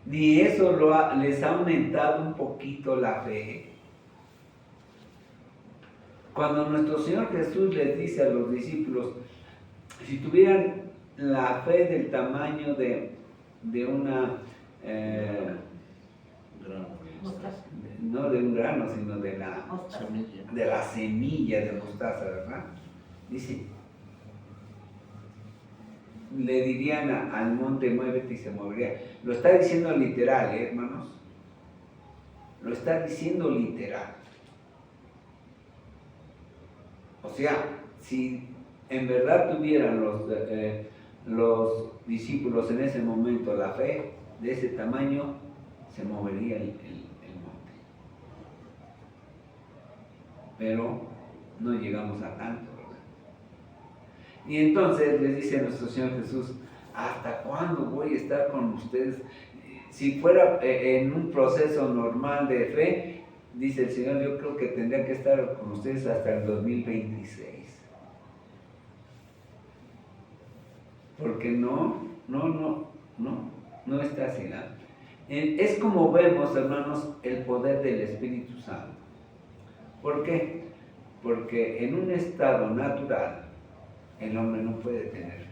ni eso les ha aumentado un poquito la fe. Cuando nuestro Señor Jesús les dice a los discípulos, si tuvieran la fe del tamaño de una, no de un grano, sino de la semilla de mostaza, ¿verdad? Dice, le dirían al monte, muévete y se movería. Lo está diciendo literal, hermanos. Lo está diciendo literal. O sea, si en verdad tuvieran los discípulos en ese momento la fe de ese tamaño, se movería el monte. Pero no llegamos a tanto, ¿verdad? Y entonces les dice nuestro Señor Jesús, ¿hasta cuándo voy a estar con ustedes? Si fuera en un proceso normal de fe, dice el Señor, yo creo que tendría que estar con ustedes hasta el 2026. Porque no está así, ¿no? Es como vemos, hermanos, el poder del Espíritu Santo. ¿Por qué? Porque en un estado natural, el hombre no puede tener fe.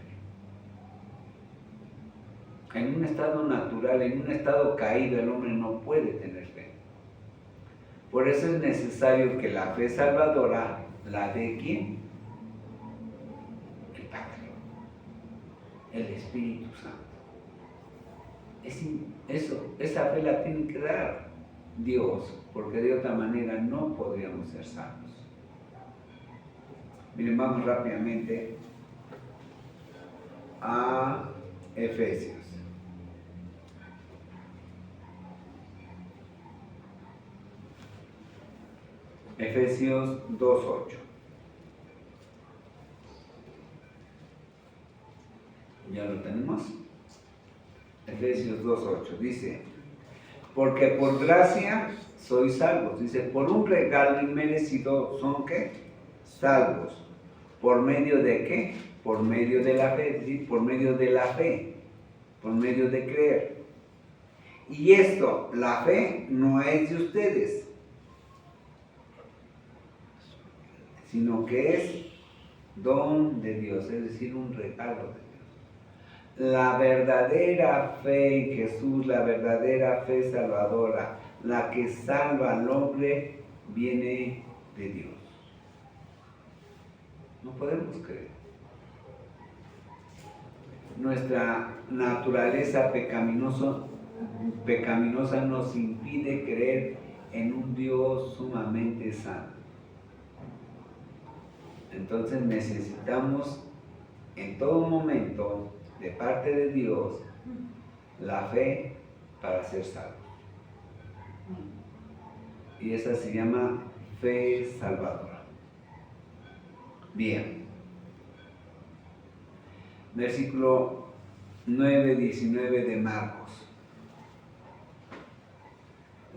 En un estado natural, en un estado caído, el hombre no puede tener fe. Por eso es necesario que la fe salvadora la dé ¿quién? El Padre, el Espíritu Santo. Esa fe la tiene que dar Dios, porque de otra manera no podríamos ser salvos. Miren, vamos rápidamente a Efesios. Efesios 2:8. ¿Ya lo tenemos? Efesios 2:8 dice, porque por gracia sois salvos. Dice, por un regalo inmerecido son ¿qué? Salvos. ¿Por medio de qué? Por medio de la fe, ¿sí? Por medio de la fe, por medio de creer. Y esto, la fe, no es de ustedes, sino que es don de Dios, es decir, un regalo de Dios. La verdadera fe en Jesús, la verdadera fe salvadora, la que salva al hombre, viene de Dios. No podemos creer. Nuestra naturaleza pecaminosa nos impide creer en un Dios sumamente santo. Entonces necesitamos en todo momento, de parte de Dios, la fe para ser salvos. Y esa se llama fe salvadora. Bien. Versículo 9-19 de Marcos.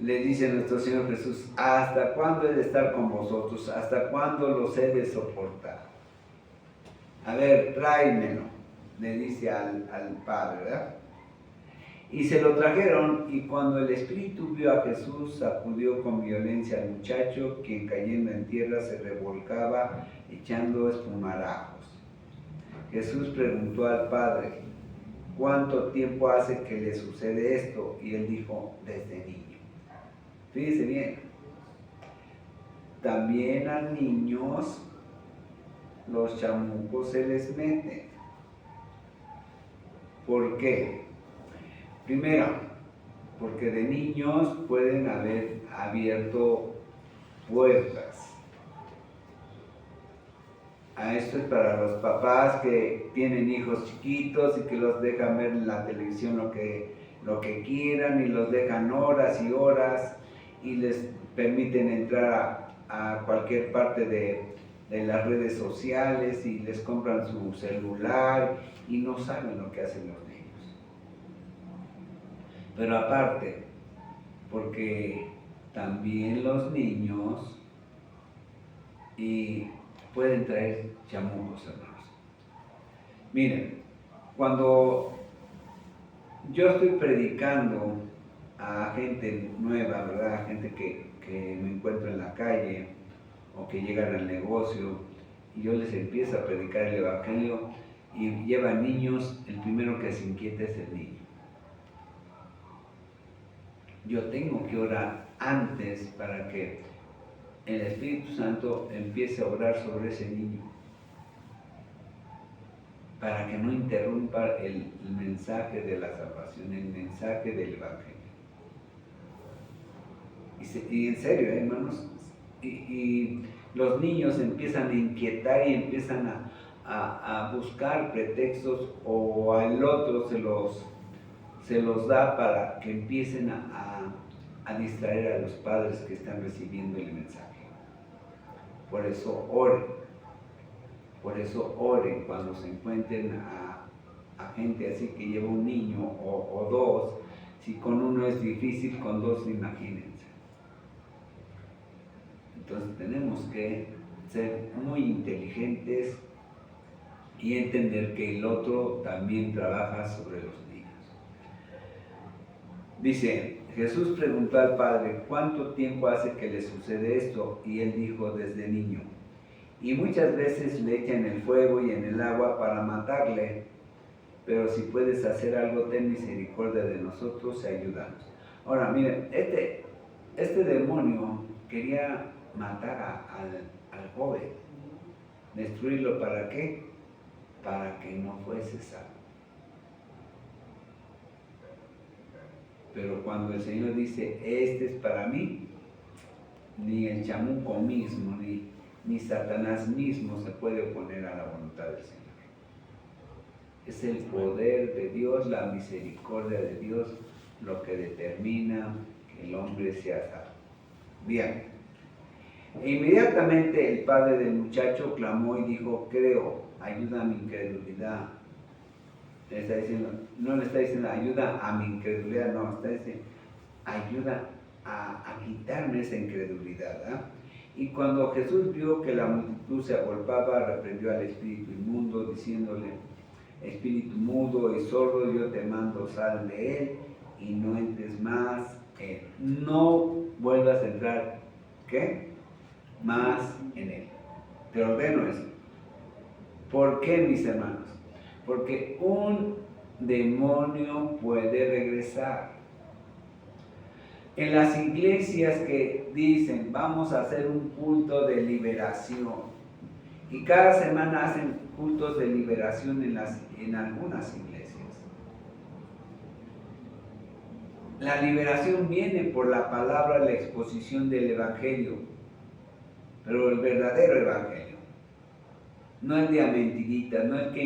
Le dice nuestro Señor Jesús, ¿hasta cuándo he de estar con vosotros? ¿Hasta cuándo los he de soportar? A ver, tráemelo, le dice al Padre, ¿verdad? Y se lo trajeron, y cuando el Espíritu vio a Jesús, sacudió con violencia al muchacho, quien cayendo en tierra se revolcaba, echando espumarajos. Jesús preguntó al Padre, ¿cuánto tiempo hace que le sucede esto? Y él dijo, desde niño. Fíjense bien, también a niños los chamucos se les meten. ¿Por qué? Primero, porque de niños pueden haber abierto puertas. Esto es para los papás que tienen hijos chiquitos y que los dejan ver en la televisión lo que quieran y los dejan horas y horas y les permiten entrar a cualquier parte de las redes sociales y les compran su celular y no saben lo que hacen los niños. Pero aparte, porque también los niños pueden traer chamucos, hermanos. Miren, cuando yo estoy predicando a gente nueva, ¿verdad? A gente que me encuentro en la calle o que llegan al negocio y yo les empiezo a predicar el Evangelio y llevan niños, el primero que se inquieta es el niño. Yo tengo que orar antes para que el Espíritu Santo empiece a orar sobre ese niño, para que no interrumpa el mensaje de la salvación, el mensaje del Evangelio. Y en serio, hermanos, y los niños empiezan a inquietar y empiezan a buscar pretextos, o al otro se los da para que empiecen a distraer a los padres que están recibiendo el mensaje. Por eso oren cuando se encuentren a gente así que lleva un niño o dos. Si con uno es difícil, con dos imagínense. Entonces tenemos que ser muy inteligentes y entender que el otro también trabaja sobre los niños. Dice, Jesús preguntó al Padre, ¿cuánto tiempo hace que le sucede esto? Y él dijo, desde niño. Y muchas veces le echan el fuego y en el agua para matarle, pero si puedes hacer algo, ten misericordia de nosotros y ayúdanos. Ahora, miren, este demonio quería matar al joven. ¿Destruirlo para qué? Para que no fuese salvo. Pero cuando el Señor dice, este es para mí, ni el chamuco mismo, ni Satanás mismo se puede oponer a la voluntad del Señor. Es el poder de Dios, la misericordia de Dios, lo que determina que el hombre sea salvo. Bien. E inmediatamente el padre del muchacho clamó y dijo, creo, ayuda a mi incredulidad. Le está diciendo, no le está diciendo ayuda a mi incredulidad, no, está diciendo ayuda a quitarme esa incredulidad. Y cuando Jesús vio que la multitud se agolpaba, reprendió al espíritu inmundo, diciéndole, espíritu mudo y sordo, yo te mando, sal de él y no entres más, no vuelvas a entrar, ¿qué? Más en él. Te ordeno eso. ¿Por qué, mis hermanos? Porque un demonio puede regresar. En las iglesias que dicen, vamos a hacer un culto de liberación, y cada semana hacen cultos de liberación en algunas iglesias. La liberación viene por la palabra, la exposición del evangelio, pero el verdadero evangelio. No el de a mentiritas, no el que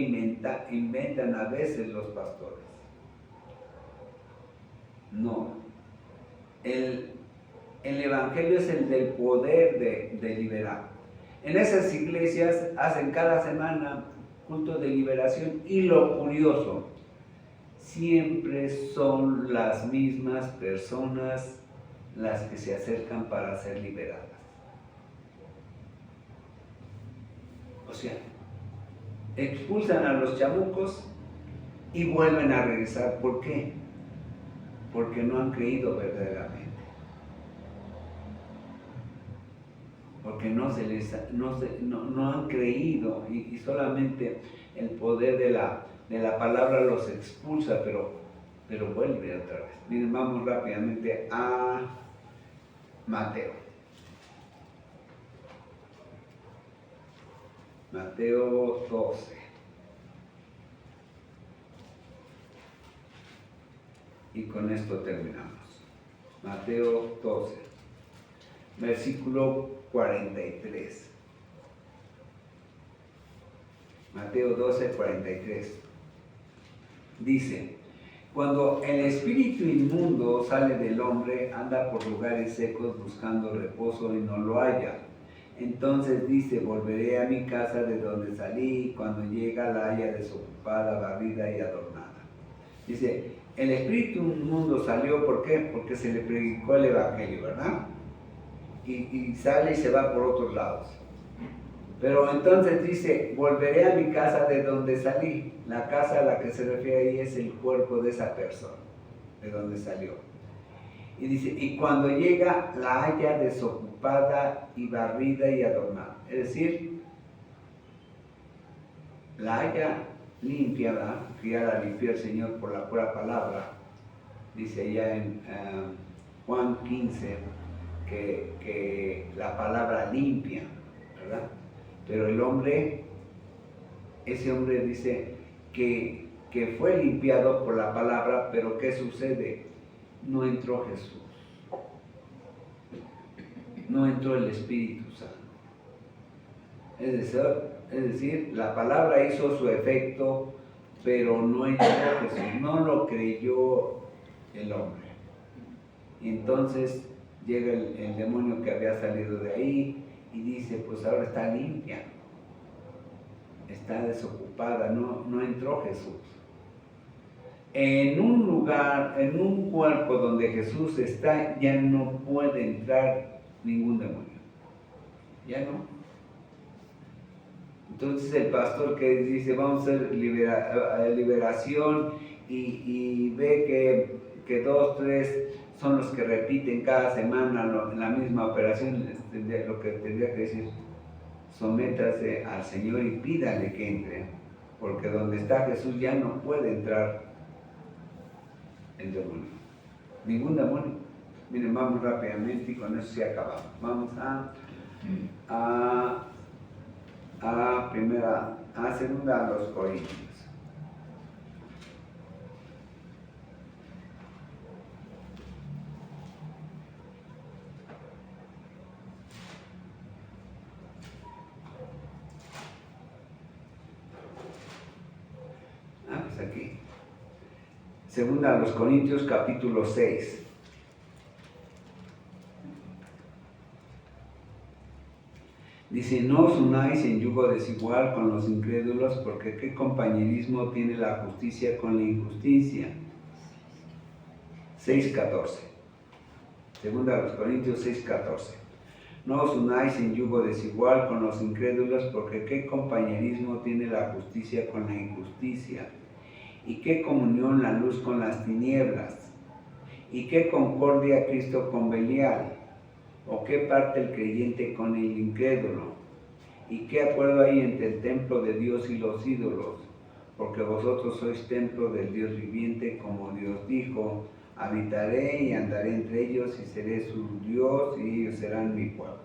inventan a veces los pastores. No. El evangelio es el del poder de liberar. En esas iglesias hacen cada semana cultos de liberación y lo curioso, siempre son las mismas personas las que se acercan para ser liberadas. O sea, expulsan a los chamucos y vuelven a regresar. ¿Por qué? Porque no han creído verdaderamente. Porque no han creído y solamente el poder de la palabra los expulsa, pero vuelve otra vez. Miren, vamos rápidamente a Mateo. Mateo 12. Y con esto terminamos. Mateo 12, versículo 43. Mateo 12, 43. Dice, cuando el espíritu inmundo sale del hombre, anda por lugares secos buscando reposo y no lo halla. Entonces dice, volveré a mi casa de donde salí, y cuando llega la halla desocupada, barrida y adornada. Dice, el espíritu inmundo salió, ¿por qué? Porque se le predicó el evangelio, ¿verdad? Y sale y se va por otros lados. Pero entonces dice, volveré a mi casa de donde salí. La casa a la que se refiere ahí es el cuerpo de esa persona, de donde salió. Y dice, y cuando llega la halla desocupada y barrida y adornada. Es decir, la halla limpia, ¿verdad? Que ya la limpió el Señor por la pura palabra. Dice allá en Juan 15 que la palabra limpia, ¿verdad? Pero el hombre, ese hombre dice que fue limpiado por la palabra, pero ¿qué sucede? No entró Jesús. No entró el Espíritu Santo. Es decir, la palabra hizo su efecto, pero no entró Jesús, no lo creyó el hombre. Y entonces llega el demonio que había salido de ahí y dice, pues ahora está limpia, está desocupada, no entró Jesús. En un lugar, en un cuerpo donde Jesús está, ya no puede entrar ningún demonio. Ya no. Entonces el pastor que dice, vamos a hacer liberación y ve que 2, 3 son los que repiten cada semana la misma operación, lo que tendría que decir, sométase al Señor y pídale que entre, porque donde está Jesús ya no puede entrar el demonio, ningún demonio. Miren, vamos rápidamente y con eso se acabamos. Vamos a segunda a los Corintios. Pues aquí. Segunda a los Corintios, capítulo 6. Dice, no os unáis en yugo desigual con los incrédulos, porque qué compañerismo tiene la justicia con la injusticia. 6:14. Segunda a los Corintios 6:14. No os unáis en yugo desigual con los incrédulos, porque qué compañerismo tiene la justicia con la injusticia. ¿Y qué comunión la luz con las tinieblas? ¿Y qué concordia Cristo con Belial? ¿O qué parte el creyente con el incrédulo? ¿Y qué acuerdo hay entre el templo de Dios y los ídolos? Porque vosotros sois templo del Dios viviente, como Dios dijo, habitaré y andaré entre ellos y seré su Dios y ellos serán mi pueblo.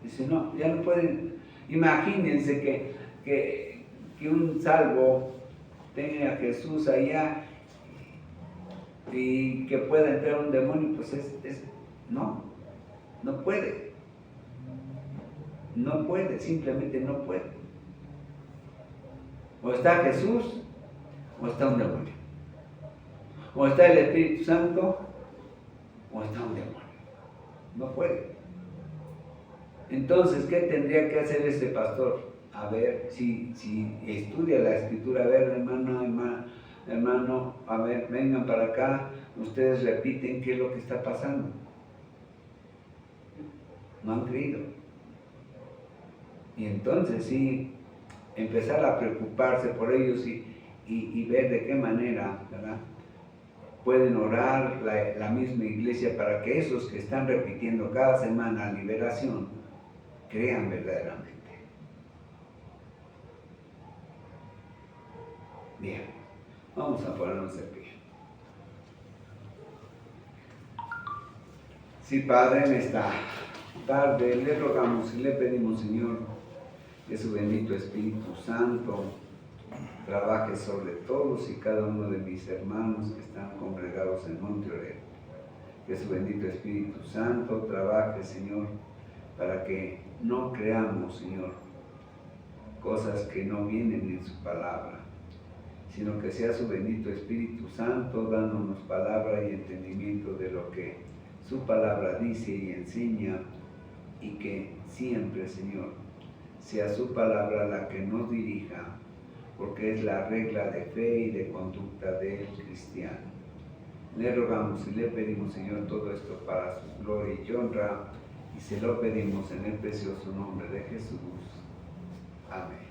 Dice, no, ya no pueden. Imagínense que un salvo tenga a Jesús allá y que pueda entrar un demonio, pues no puede. No puede, simplemente no puede. O está Jesús, o está un demonio. O está el Espíritu Santo, o está un demonio. No puede. Entonces, ¿qué tendría que hacer este pastor? A ver, si estudia la Escritura, a ver, hermano, a ver, vengan para acá, ustedes repiten qué es lo que está pasando. No han creído. Y entonces sí, empezar a preocuparse por ellos y ver de qué manera, ¿verdad?, pueden orar la misma iglesia para que esos que están repitiendo cada semana liberación, crean verdaderamente. Bien, vamos a ponernos de pie. Sí, Padre, en esta tarde le rogamos y le pedimos, Señor, que su bendito Espíritu Santo trabaje sobre todos y cada uno de mis hermanos que están congregados en Monte Oreb. Que su bendito Espíritu Santo trabaje, Señor, para que no creamos, Señor, cosas que no vienen en su palabra, sino que sea su bendito Espíritu Santo dándonos palabra y entendimiento de lo que su palabra dice y enseña, y que siempre, Señor, sea su palabra la que nos dirija, porque es la regla de fe y de conducta del cristiano. Le rogamos y le pedimos, Señor, todo esto para su gloria y honra, y se lo pedimos en el precioso nombre de Jesús. Amén.